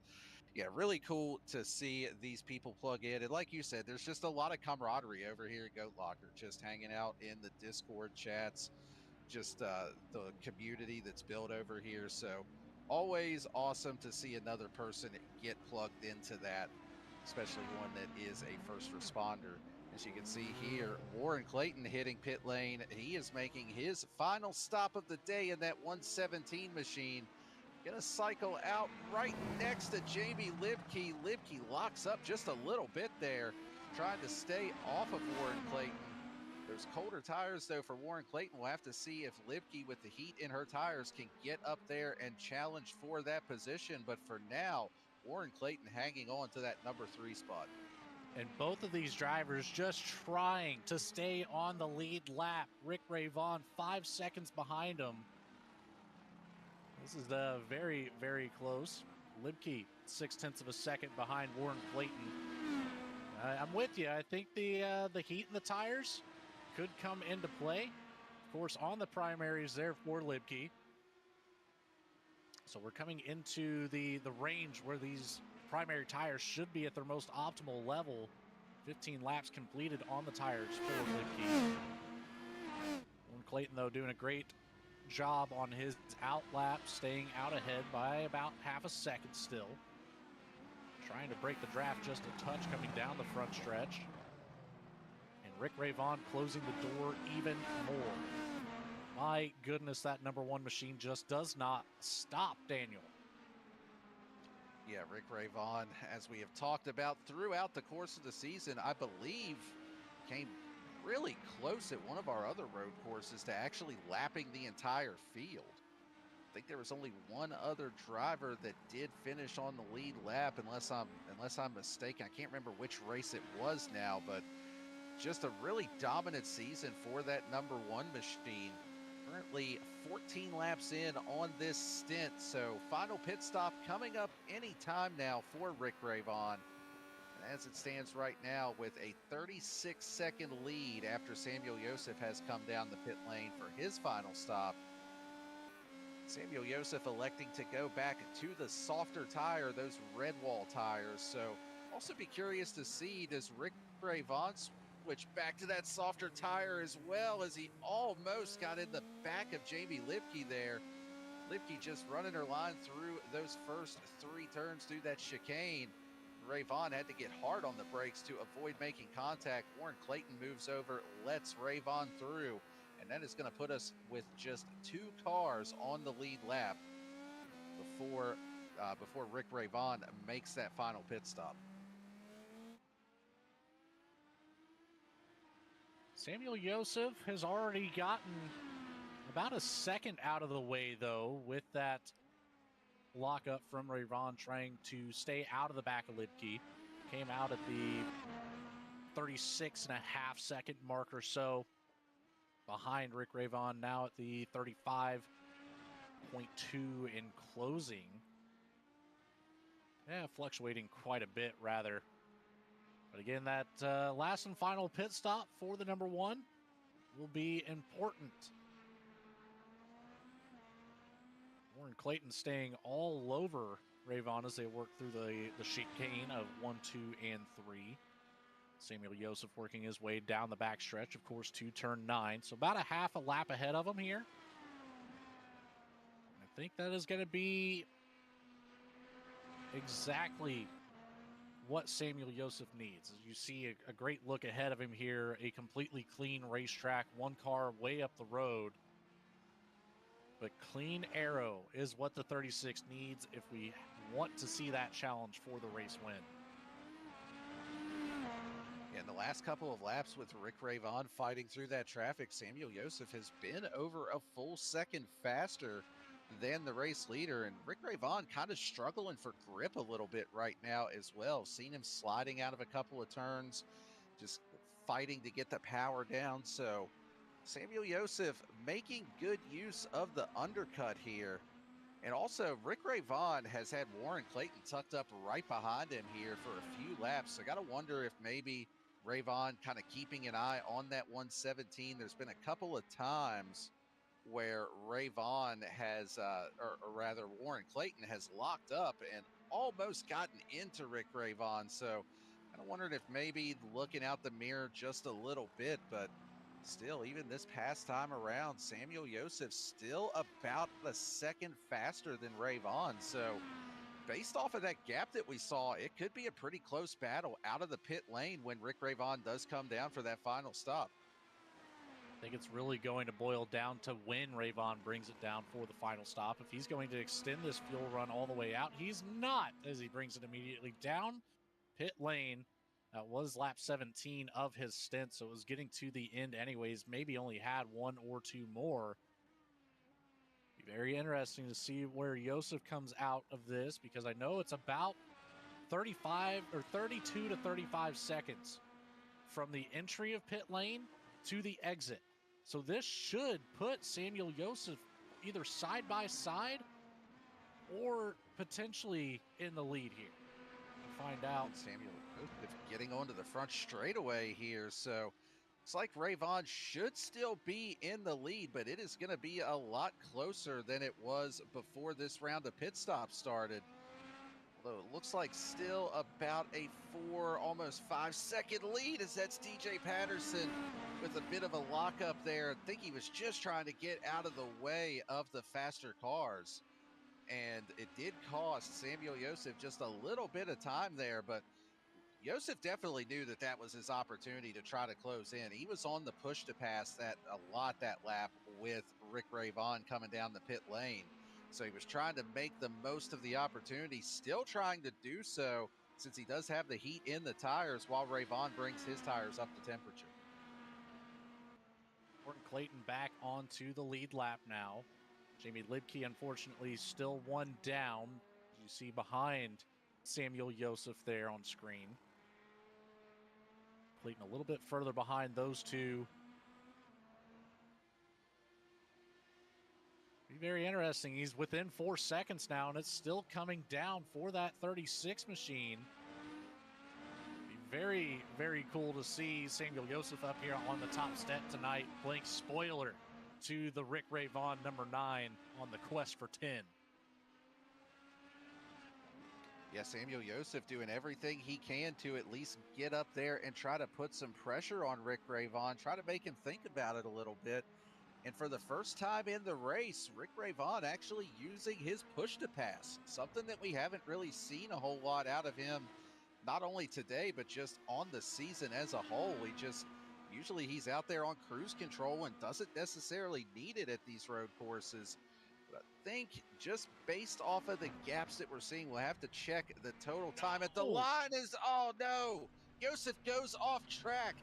yeah, really cool to see these people plug in. And like you said, there's just a lot of camaraderie over here at Goat Locker, just hanging out in the Discord chats, just the community that's built over here. So Always awesome to see another person get plugged into that, especially one that is a first responder. As you can see here, Warren Clayton hitting pit lane. He is making his final stop of the day in that 117 machine. Gonna cycle out right next to Jamie Libke. Libke locks up just a little bit there, trying to stay off of Warren Clayton. There's colder tires though for Warren Clayton. We'll have to see if Libke, with the heat in her tires, can get up there and challenge for that position. But for now, Warren Clayton hanging on to that number 3 spot. And both of these drivers just trying to stay on the lead lap. Rick Ray Vaughn 5 seconds behind him. This is very, very close. Libke 0.6 of a second behind Warren Clayton. I'm with you. I think the heat in the tires could come into play. Of course, on the primaries there for Libke. So we're coming into the range where these primary tires should be at their most optimal level. 15 laps completed on the tires for Libke. Warren Clayton, though, doing a great job on his out lap, staying out ahead by about half a second still. Trying to break the draft just a touch coming down the front stretch. And Rick Ray Vaughn closing the door even more. My goodness, that number 1 machine just does not stop, Daniel. Yeah, Rick Ray Vaughn, as we have talked about throughout the course of the season, I believe came really close at one of our other road courses to actually lapping the entire field. I think there was only one other driver that did finish on the lead lap, unless I'm mistaken. I can't remember which race it was now, but just a really dominant season for that number 1 machine. Currently 14 laps in on this stint, so final pit stop coming up any time now for Rick Ray Vaughn. And as it stands right now, with a 36-second lead after Samuel Joseph has come down the pit lane for his final stop. Samuel Joseph electing to go back to the softer tire, those red wall tires. So also be curious to see, does Rick Ray Vaughn switch back to that softer tire as well, as he almost got in the back of Jamie Libke there. Libke just running her line through those first 3 turns through that chicane. Ray Vaughn had to get hard on the brakes to avoid making contact. Warren Clayton moves over, lets Ray Vaughn through, and that is going to put us with just 2 cars on the lead lap before Rick Ray Vaughn makes that final pit stop. Samuel Joseph has already gotten about a second out of the way, though, with that lockup from Ray Vaughn trying to stay out of the back of Libke. Came out at the 36.5-second mark or so behind Rick Ray Vaughn, now at the 35.2 in closing. Yeah, fluctuating quite a bit, rather. But again, that last and final pit stop for the number 1 will be important. Warren Clayton staying all over Ray Vaughn as they work through the chicane of 1, 2, and 3. Samuel Joseph working his way down the backstretch, of course, to turn 9. So about a half a lap ahead of him here. I think that is going to be exactly what Samuel Joseph needs. As you see a great look ahead of him here, a completely clean racetrack, 1 car way up the road. But clean aero is what the 36 needs if we want to see that challenge for the race win. In the last couple of laps with Rick Ray Vaughn fighting through that traffic, Samuel Joseph has been over a full second faster than the race leader, and Rick Ray Vaughn kind of struggling for grip a little bit right now as well. Seen him sliding out of a couple of turns, just fighting to get the power down. So Samuel Joseph making good use of the undercut here. And also, Rick Ray Vaughn has had Warren Clayton tucked up right behind him here for a few laps. So I got to wonder if maybe Ray Vaughn kind of keeping an eye on that 117. There's been a couple of times where Ray Vaughn has, or rather Warren Clayton has locked up and almost gotten into Rick Ray Vaughn. So I'm wondering if maybe looking out the mirror just a little bit, but Still, even this past time around, Samuel Joseph still about a second faster than Ray Vaughn. So based off of that gap that we saw, it could be a pretty close battle out of the pit lane when Rick Ray Vaughn does come down for that final stop. I think it's really going to boil down to when Ray Vaughn brings it down for the final stop. If he's going to extend this fuel run all the way out, he's not, as he brings it immediately down pit lane. That was lap 17 of his stint, so it was getting to the end anyways. Maybe only had one or two more. Be very interesting to see where Joseph comes out of this, because I know it's about 35 or 32 to 35 seconds from the entry of pit lane to the exit. So this should put Samuel Joseph either side by side or potentially in the lead here. We'll find out. And Samuel Joseph getting onto the front straightaway here. So it's like Ray Vaughn should still be in the lead, but it is going to be a lot closer than it was before this round of pit stops started. Although it looks like still about a 4, almost 5-second lead, as that's DJ Patterson with a bit of a lockup there. I think he was just trying to get out of the way of the faster cars. And it did cost Samuel Joseph just a little bit of time there, but Joseph definitely knew that that was his opportunity to try to close in. He was on the push to pass that a lot that lap with Rick Ray Vaughn coming down the pit lane. So he was trying to make the most of the opportunity, still trying to do so since he does have the heat in the tires while Ray Vaughn brings his tires up to temperature. Gordon Clayton back onto the lead lap now. Jamie Libke, unfortunately, still one down. You see behind Samuel Joseph there on screen. Clayton a little bit further behind those two. Be very interesting. He's within 4 seconds now, and it's still coming down for that 36 machine. Be very, very cool to see Samuel Joseph up here on the top step tonight, playing spoiler to the Rick Ray Vaughn number 9 on the quest for 10. Yeah, Samuel Joseph doing everything he can to at least get up there and try to put some pressure on Rick Ray Vaughn, try to make him think about it a little bit. And for the first time in the race, Rick Ray Vaughn actually using his push to pass, something that we haven't really seen a whole lot out of him, not only today, but just on the season as a whole. Usually he's out there on cruise control and doesn't necessarily need it at these road courses. But I think just based off of the gaps that we're seeing, we'll have to check the total time at the line is, oh no, Joseph goes off track.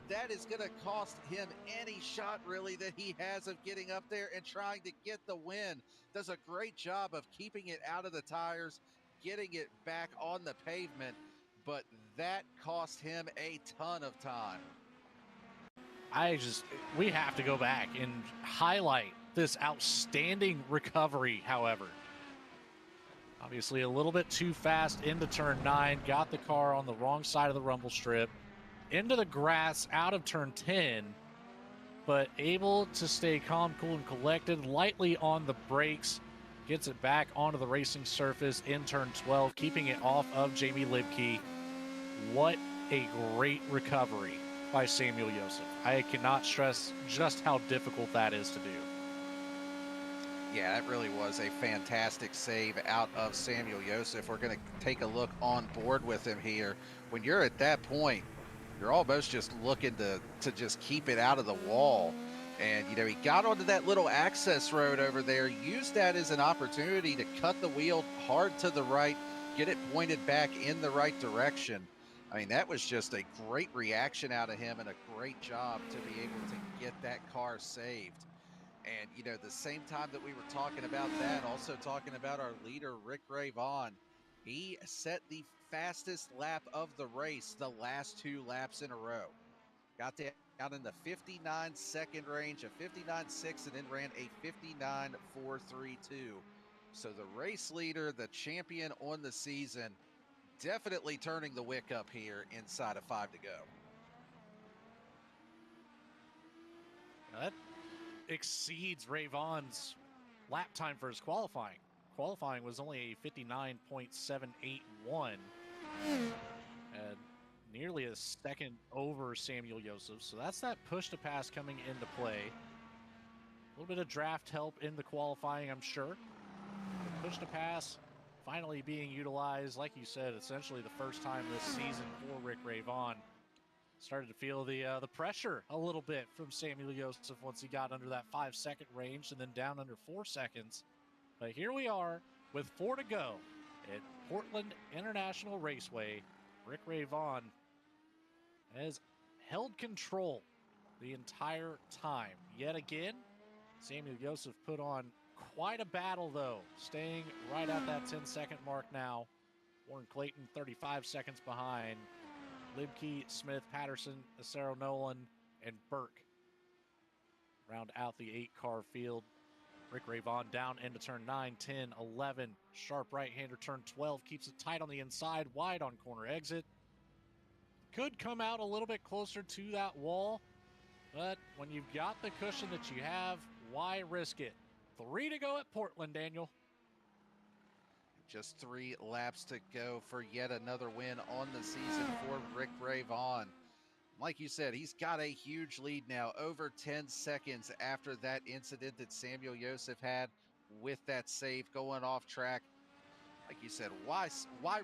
That is going to cost him any shot really that he has of getting up there and trying to get the win. Does a great job of keeping it out of the tires, getting it back on the pavement, but that cost him a ton of time. We have to go back and highlight this outstanding recovery, however. Obviously a little bit too fast into turn 9, got the car on the wrong side of the rumble strip, into the grass out of turn 10, but able to stay calm, cool, and collected, lightly on the brakes, gets it back onto the racing surface in turn 12, keeping it off of Jamie Libke. What a great recovery by Samuel Joseph. I cannot stress just how difficult that is to do. Yeah, that really was a fantastic save out of Samuel Joseph. We're going to take a look on board with him here. When you're at that point, you're almost just looking to just keep it out of the wall. And, you know, he got onto that little access road over there, used that as an opportunity to cut the wheel hard to the right, get it pointed back in the right direction. I mean, that was just a great reaction out of him and a great job to be able to get that car saved. And, you know, the same time that we were talking about that, also talking about our leader, Rick Ray Vaughn, he set the fastest lap of the race the last 2 laps in a row. Got down in the 59-second range, a 59.6, and then ran a 59.432. So the race leader, the champion on the season, definitely turning the wick up here inside of 5 to go. That exceeds Ray Vaughn's lap time for his qualifying. Qualifying was only a 59.781. And nearly a second over Samuel Joseph. So that's that push to pass coming into play. A little bit of draft help in the qualifying, I'm sure. The push to pass finally being utilized, like you said, essentially the first time this season for Rick Ray Vaughn. Started to feel the pressure a little bit from Samuel Joseph once he got under that 5-second range and then down under 4 seconds. But here we are with 4 to go at Portland International Raceway. Rick Ray Vaughn has held control the entire time. Yet again, Samuel Joseph put on quite a battle, though, staying right at that 10-second mark now. Warren Clayton 35 seconds behind. Libke, Smith, Patterson, Acero Nolan, and Burke round out the 8-car field. Rick Ray Vaughn down into turn 9, 10, 11. Sharp right-hander turn 12. Keeps it tight on the inside. Wide on corner exit. Could come out a little bit closer to that wall. But when you've got the cushion that you have, why risk it? 3 to go at Portland, Daniel. Just 3 laps to go for yet another win on the season for Rick Ray Vaughn. Like you said, he's got a huge lead now, over 10 seconds after that incident that Samuel Joseph had with that save going off track. Like you said, why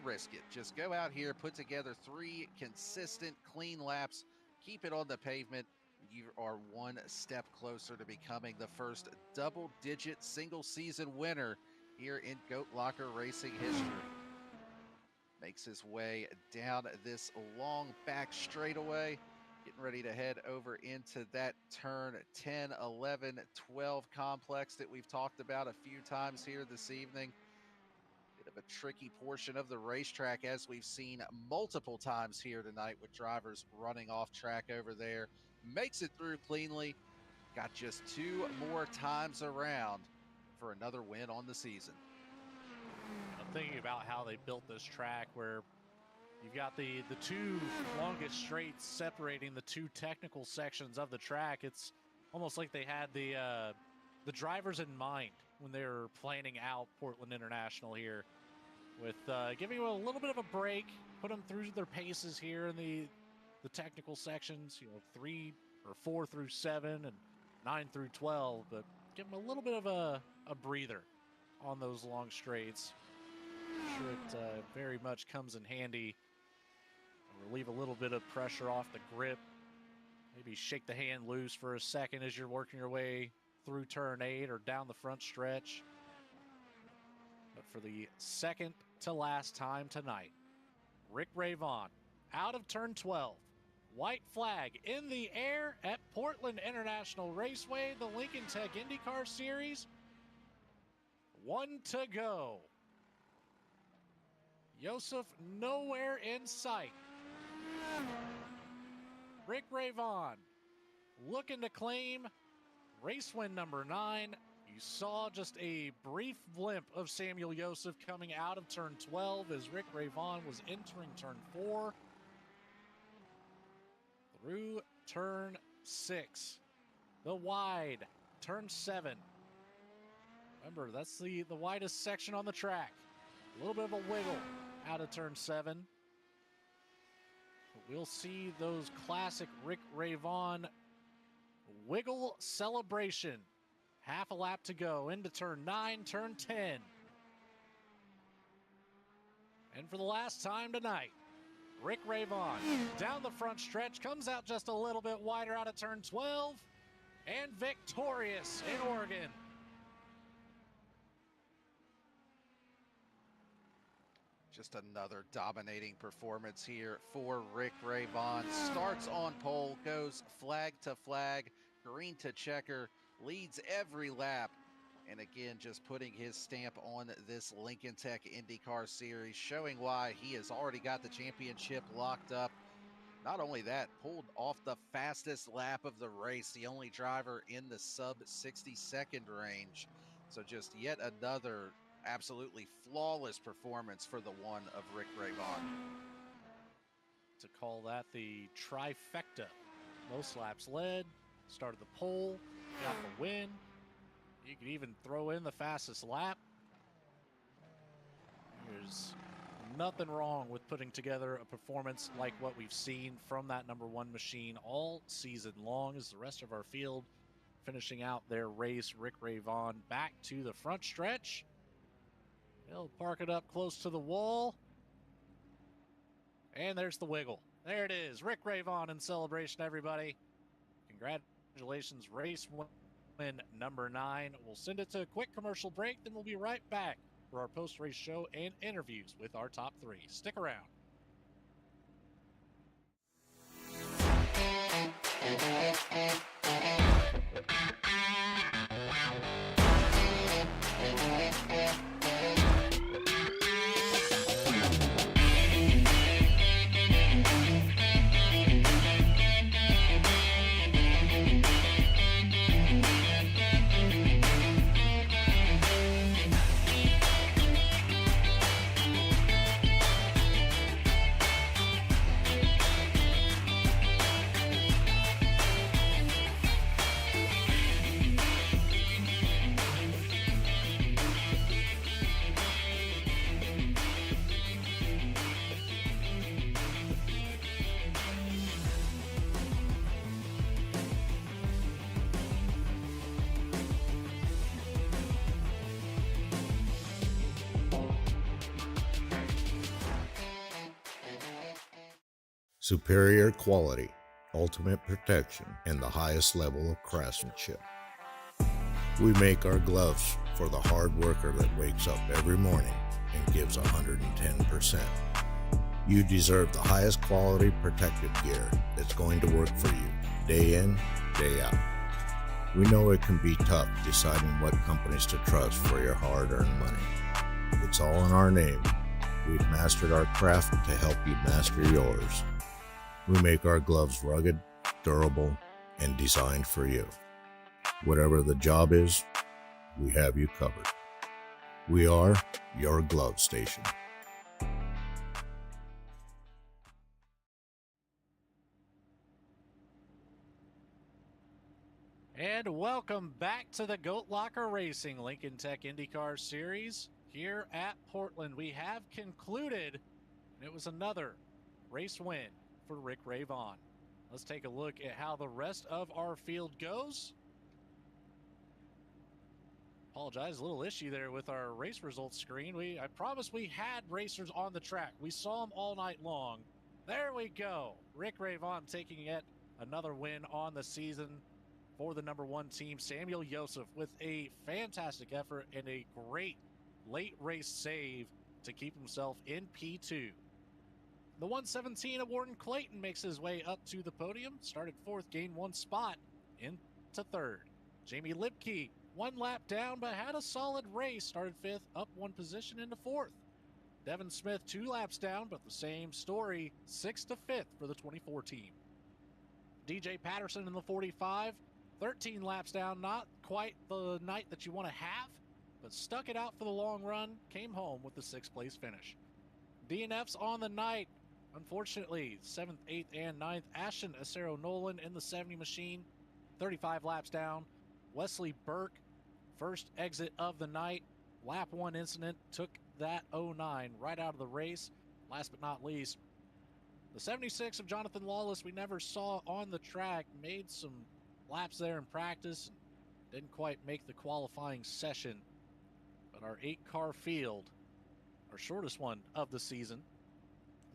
risk it? Just go out here, put together 3 consistent, clean laps, keep it on the pavement. You are 1 step closer to becoming the first double-digit single-season winner here in Goat Locker Racing history. Makes his way down this long back straightaway, getting ready to head over into that turn 10, 11, 12 complex that we've talked about a few times here this evening. Bit of a tricky portion of the racetrack, as we've seen multiple times here tonight with drivers running off track over there. Makes it through cleanly. Got just 2 more times around for another win on the season. I'm thinking about how they built this track where you've got the 2 longest straights separating the 2 technical sections of the track. It's almost like they had the drivers in mind when they were planning out Portland International here, with giving them a little bit of a break, put them through their paces here in the technical sections, 3 or 4 through 7 and 9 through 12, but give them a little bit of a breather on those long straights. I'm sure it very much comes in handy. Relieve a little bit of pressure off the grip. Maybe shake the hand loose for a second as you're working your way through turn 8 or down the front stretch. But for the second to last time tonight, Rick Ray Vaughn out of turn 12. White flag in the air at Portland International Raceway, the Lincoln Tech IndyCar Series. 1 to go. Joseph nowhere in sight. Rick Ray Vaughn looking to claim race win number 9. You saw just a brief blimp of Samuel Joseph coming out of turn 12 as Rick Ray Vaughn was entering turn 4. Through turn 6. The wide, turn 7. Remember, that's the widest section on the track. A little bit of a wiggle out of turn 7. But we'll see those classic Rick Ray Vaughn wiggle celebration. Half a lap to go into turn 9, turn 10. And for the last time tonight, Rick Ray Vaughn down the front stretch, comes out just a little bit wider out of turn 12, and victorious in Oregon. Just another dominating performance here for Rick Ray Vaughn. Starts on pole, goes flag to flag, green to checker, leads every lap. And again, just putting his stamp on this Lincoln Tech IndyCar Series, showing why he has already got the championship locked up. Not only that, pulled off the fastest lap of the race, the only driver in the sub 60-second range. So just yet another absolutely flawless performance for the one of Rick Ray Vaughn. To call that the trifecta. Most laps led, started the pole, got the win. You could even throw in the fastest lap. Here's nothing wrong with putting together a performance like what we've seen from that number 1 machine all season long as the rest of our field finishing out their race. Rick Ray Vaughn back to the front stretch. He'll park it up close to the wall. And there's the wiggle. There it is. Rick Ray Vaughn in celebration, everybody. Congratulations, race win number 9. We'll send it to a quick commercial break, then we'll be right back for our post-race show and interviews with our top 3. Stick around. Superior quality, ultimate protection, and the highest level of craftsmanship. We make our gloves for the hard worker that wakes up every morning and gives 110%. You deserve the highest quality protective gear that's going to work for you, day in, day out. We know it can be tough deciding what companies to trust for your hard-earned money. It's all in our name. We've mastered our craft to help you master yours. We make our gloves rugged, durable, and designed for you. Whatever the job is, we have you covered. We are your glove station. And welcome back to the Goat Locker Racing Lincoln Tech IndyCar Series here at Portland. We have concluded, and it was another race win for Rick Ray Vaughn. Let's take a look at how the rest of our field goes. Apologize, a little issue there with our race results screen. I promised we had racers on the track. We saw them all night long. There we go. Rick Ray Vaughn taking yet another win on the season for the number 1 team. Samuel Joseph with a fantastic effort and a great late race save to keep himself in P2. The 117 of Warren Clayton makes his way up to the podium, started 4th, gained 1 spot into 3rd. Jamie Lipke, 1 lap down, but had a solid race, started 5th, up 1 position into 4th. Devin Smith, 2 laps down, but the same story, 6th to 5th for the 24 team. DJ Patterson in the 45, 13 laps down, not quite the night that you want to have, but stuck it out for the long run, came home with the 6th place finish. DNFs on the night, unfortunately, 7th, 8th, and 9th. Ashton Acero Nolan in the 70 machine, 35 laps down. Wesley Burke, first exit of the night. Lap 1 incident took that 09 right out of the race. Last but not least, the 76 of Jonathan Lawless we never saw on the track, made some laps there in practice, didn't quite make the qualifying session. But our 8-car field, our shortest one of the season,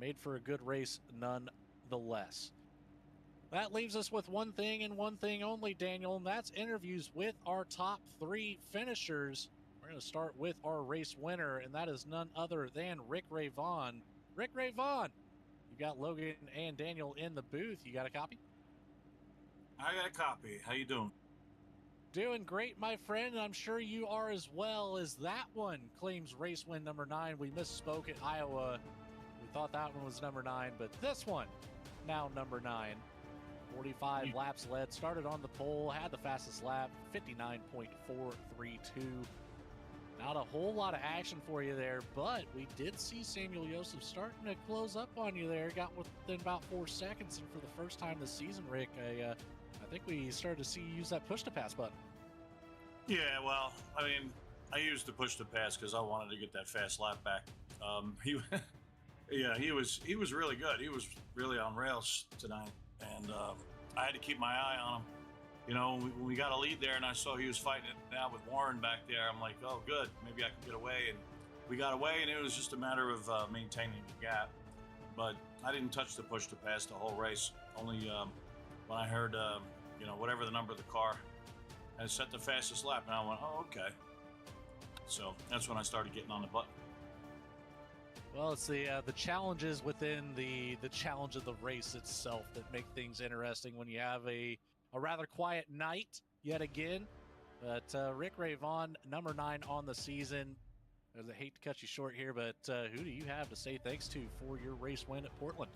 made for a good race nonetheless. That leaves us with one thing and one thing only, Daniel, and that's interviews with our top 3 finishers. We're going to start with our race winner, and that is none other than Rick Ray Vaughn. Rick Ray Vaughn, you got Logan and Daniel in the booth. You got a copy? I got a copy. How you doing? Doing great, my friend, and I'm sure you are as well. As that one claims race win number 9. We misspoke at Iowa. We thought that one was number 9, but this one, now number 9. 45 laps led, started on the pole, had the fastest lap, 59.432. Not a whole lot of action for you there, but we did see Samuel Joseph starting to close up on you there. Got within about 4 seconds, and for the first time this season, Rick, I think we started to see you use that push-to-pass button. Yeah, well, I mean, I used the push to pass because I wanted to get that fast lap back. Yeah, he was really good. He was really on rails tonight, and I had to keep my eye on him. You know, when we got a lead there, and I saw he was fighting it out with Warren back there, I'm like, oh, good, maybe I can get away. And we got away, and it was just a matter of maintaining the gap. But I didn't touch the push to pass the whole race. Only when I heard, you know, whatever the number of the car had set the fastest lap, and I went, oh, okay. So that's when I started getting on the button. Well, it's the challenges within the challenge of the race itself that make things interesting when you have a rather quiet night yet again. But Rick Ray Vaughn, number 9 on the season. I hate to cut you short here, but who do you have to say thanks to for your race win at Portland?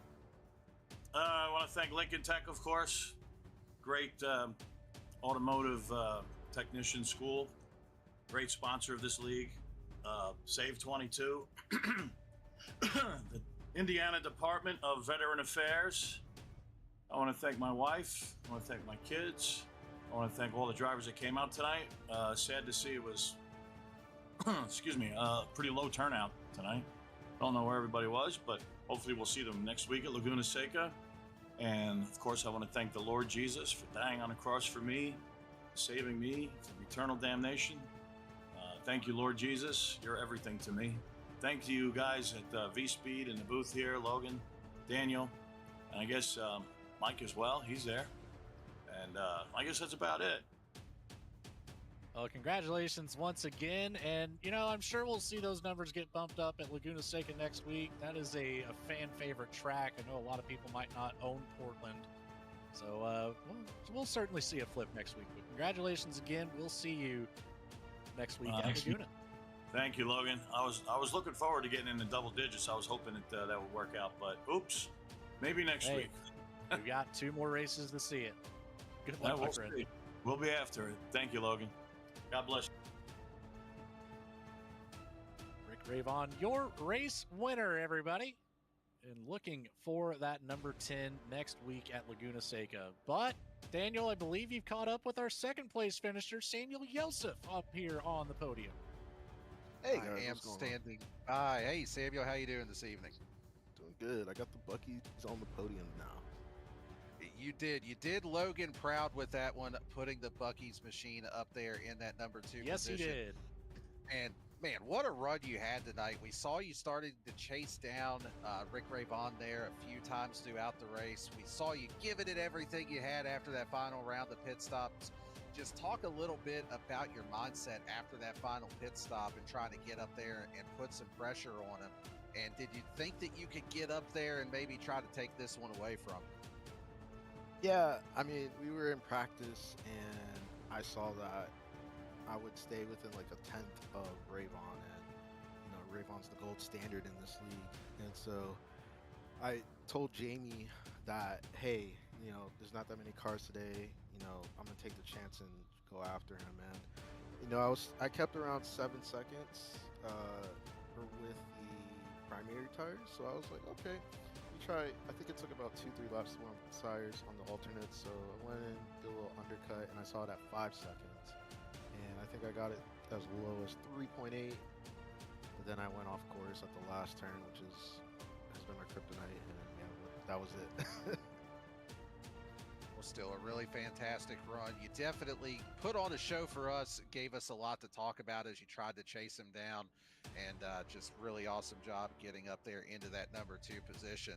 I want to thank Lincoln Tech, of course. Great automotive technician school. Great sponsor of this league. Save 22. The Indiana Department of Veteran Affairs. I want to thank my wife. I want to thank my kids. I want to thank all the drivers that came out tonight. Sad to see it was, excuse me, pretty low turnout tonight. Don't know where everybody was, but hopefully we'll see them next week at Laguna Seca. And of course, I want to thank the Lord Jesus for dying on the cross for me, saving me from eternal damnation. Thank you, Lord Jesus. You're everything to me. Thank you guys at V-Speed in the booth here, Logan, Daniel, and I guess Mike as well. He's there. And I guess that's about it. Well, congratulations once again. And, you know, I'm sure we'll see those numbers get bumped up at Laguna Seca next week. That is a fan favorite track. I know a lot of people might not own Portland. So we'll certainly see a flip next week. But congratulations again. We'll see you next week at Laguna. Thank you, Logan. I was looking forward to getting into double digits. I was hoping that that would work out, but oops, maybe next week. We've got 2 more races to see it. Good luck, my friend. We'll be after it. Thank you, Logan. God bless you. Rick Ray Vaughn, your race winner, everybody. And looking for that number 10 next week at Laguna Seca. But, Daniel, I believe you've caught up with our second place finisher, Samuel Yosef, up here on the podium. Hey I guys, am what's going standing by. Hey, Samuel, how you doing this evening? on? Doing good. I got the Buckies on the podium now. You did Logan proud with that one, putting the Bucky's machine up there in that number 2 Yes, position. he did. And man, what a run you had tonight. We saw you started to chase down Rick Ray Vaughn there a few times throughout the race. We saw you giving it everything you had after that final round of pit stops. Just talk a little bit about your mindset after that final pit stop and trying to get up there and put some pressure on him. And did you think that you could get up there and maybe try to take this one away from him? Yeah, I mean, we were in practice and I saw that I would stay within like a 10th of Rayvon, and you know, Rayvon's the gold standard in this league. And so I told Jamie that, hey, you know, there's not that many cars today, you know, I'm gonna take the chance and go after him. And you know, I kept around 7 seconds with the primary tires, so I was like, okay, we try. I think it took about 2-3 laps to warm tires on the alternate, so I went in, did a little undercut, and I saw it at 5 seconds, and I think I got it as low as 3.8. But then I went off course at the last turn, which has been my kryptonite, and yeah, that was it. Well, still a really fantastic run. You definitely put on a show for us, gave us a lot to talk about as you tried to chase him down, and just really awesome job getting up there into that number 2 position.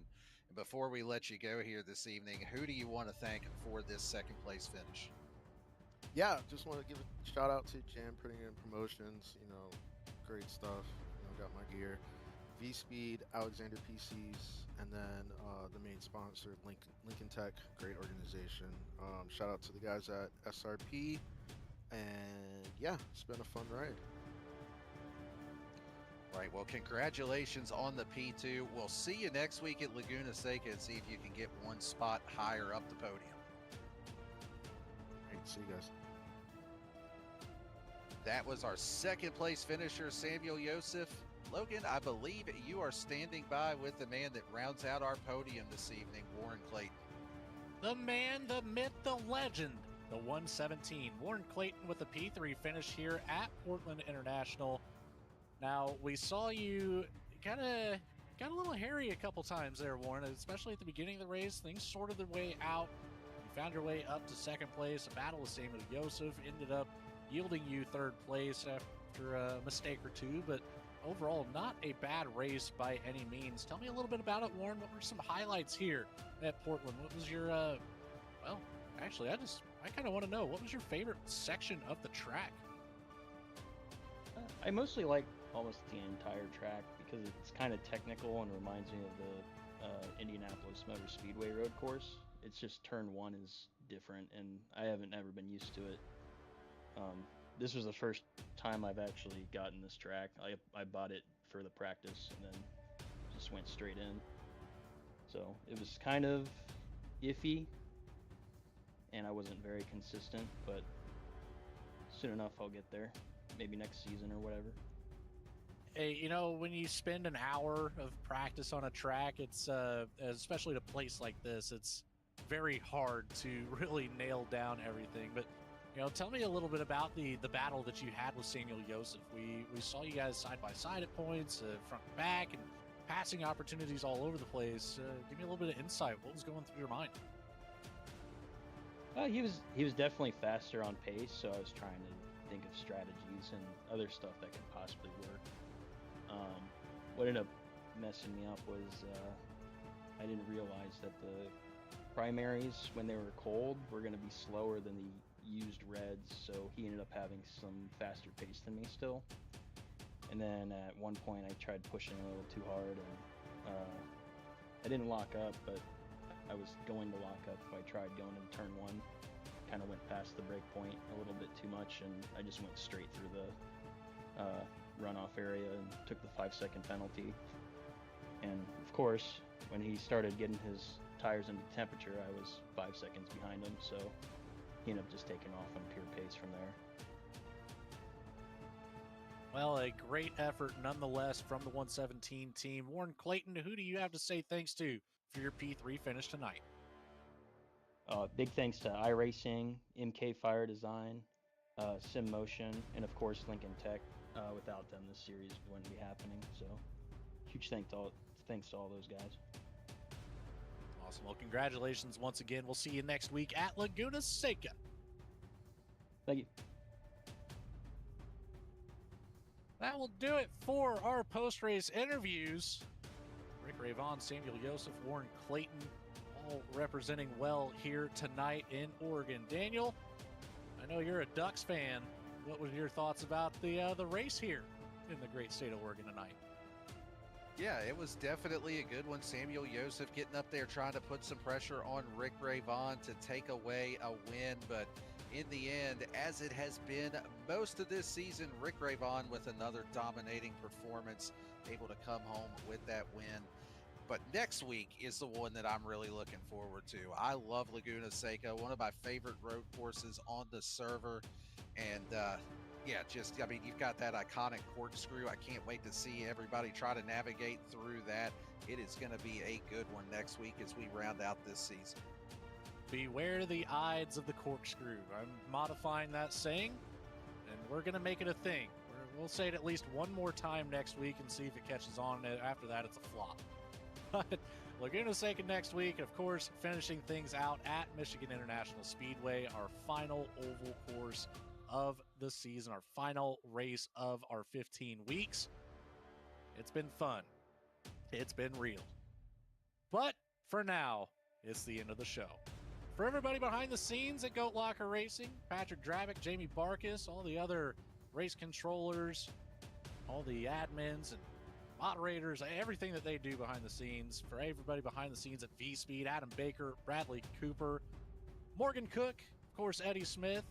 And before we let you go here this evening, who do you want to thank for this second place finish? Yeah, just want to give a shout out to Jam putting in promotions, you know, great stuff. You know, got my gear. V-Speed, Alexander PCs, and then the main sponsor, Lincoln Tech, great organization. Shout out to the guys at SRP, and yeah, it's been a fun ride. Right, well, congratulations on the P2. We'll see you next week at Laguna Seca and see if you can get one spot higher up the podium. Great, see you guys. That was our second place finisher, Samuel Yosef. Logan, I believe you are standing by with the man that rounds out our podium this evening, Warren Clayton. The man, the myth, the legend, the 117. Warren Clayton with the P3 finish here at Portland International. Now, we saw you kind of got a little hairy a couple times there, Warren, especially at the beginning of the race. Things sorted their way out. You found your way up to second place. A battle with Samuel Joseph ended up yielding you third place after a mistake or two, but overall, not a bad race by any means. Tell me a little bit about it, Warren. What were some highlights here at Portland? What was your, well, actually, I kind of want to know, what was your favorite section of the track? I mostly like almost the entire track because it's kind of technical and reminds me of the Indianapolis Motor Speedway road course. It's just turn one is different, and I haven't ever been used to it. This was the first time I've actually gotten this track. I bought it for the practice and then just went straight in. So it was kind of iffy, and I wasn't very consistent, but soon enough I'll get there. Maybe next season or whatever. Hey, you know, when you spend an hour of practice on a track, it's especially at a place like this, it's very hard to really nail down everything. But you know, tell me a little bit about the battle that you had with Samuel Joseph. We saw you guys side by side at points, front and back, and passing opportunities all over the place. Give me a little bit of insight. What was going through your mind? He was definitely faster on pace, so I was trying to think of strategies and other stuff that could possibly work. What ended up messing me up was I didn't realize that the primaries, when they were cold, were going to be slower than the used reds, so he ended up having some faster pace than me still. And then at one point I tried pushing a little too hard, and I didn't lock up, but I was going to lock up if I tried going into turn one. Kind of went past the break point a little bit too much, and I just went straight through the runoff area and took the 5-second penalty. And of course, when he started getting his tires into temperature, I was 5 seconds behind him, so he ended up just taking off on pure pace from there. Well, a great effort nonetheless from the 117 team. Warren Clayton, who do you have to say thanks to for your P3 finish tonight? Big thanks to iRacing, MK Fire Design, Sim Motion, and of course Lincoln Tech. Without them, this series wouldn't be happening. So, huge thanks to all those guys. Awesome. Well, congratulations once again. We'll see you next week at Laguna Seca. Thank you. That will do it for our post-race interviews. Rick Ray Vaughn, Samuel Joseph, Warren Clayton, all representing well here tonight in Oregon. Daniel, I know you're a Ducks fan. What were your thoughts about the race here in the great state of Oregon tonight? Yeah, it was definitely a good one. Samuel Joseph getting up there trying to put some pressure on Rick Ray Vaughn to take away a win. But in the end, as it has been most of this season, Rick Ray Vaughn with another dominating performance, able to come home with that win. But next week is the one that I'm really looking forward to. I love Laguna Seca, one of my favorite road courses on the server. And yeah, I mean, you've got that iconic corkscrew. I can't wait to see everybody try to navigate through that. It is going to be a good one next week as we round out this season. Beware the Ides of the corkscrew. I'm modifying that saying, and we're going to make it a thing. We'll say it at least one more time next week and see if it catches on. After that, it's a flop. But Laguna Seca next week, and of course, finishing things out at Michigan International Speedway, our final oval course of the season, our final race of our 15 weeks. It's been fun. It's been real. But for now, it's the end of the show. For everybody behind the scenes at Goat Locker Racing, Patrick Dravick, Jamie Barkus, all the other race controllers, all the admins and moderators, everything that they do behind the scenes. For everybody behind the scenes at V-Speed, Adam Baker, Bradley Cooper, Morgan Cook, of course, Eddie Smith,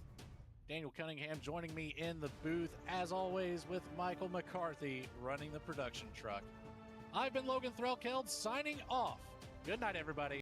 Daniel Cunningham joining me in the booth, as always, with Michael McCarthy running the production truck. I've been Logan Threlkeld, signing off. Good night, everybody.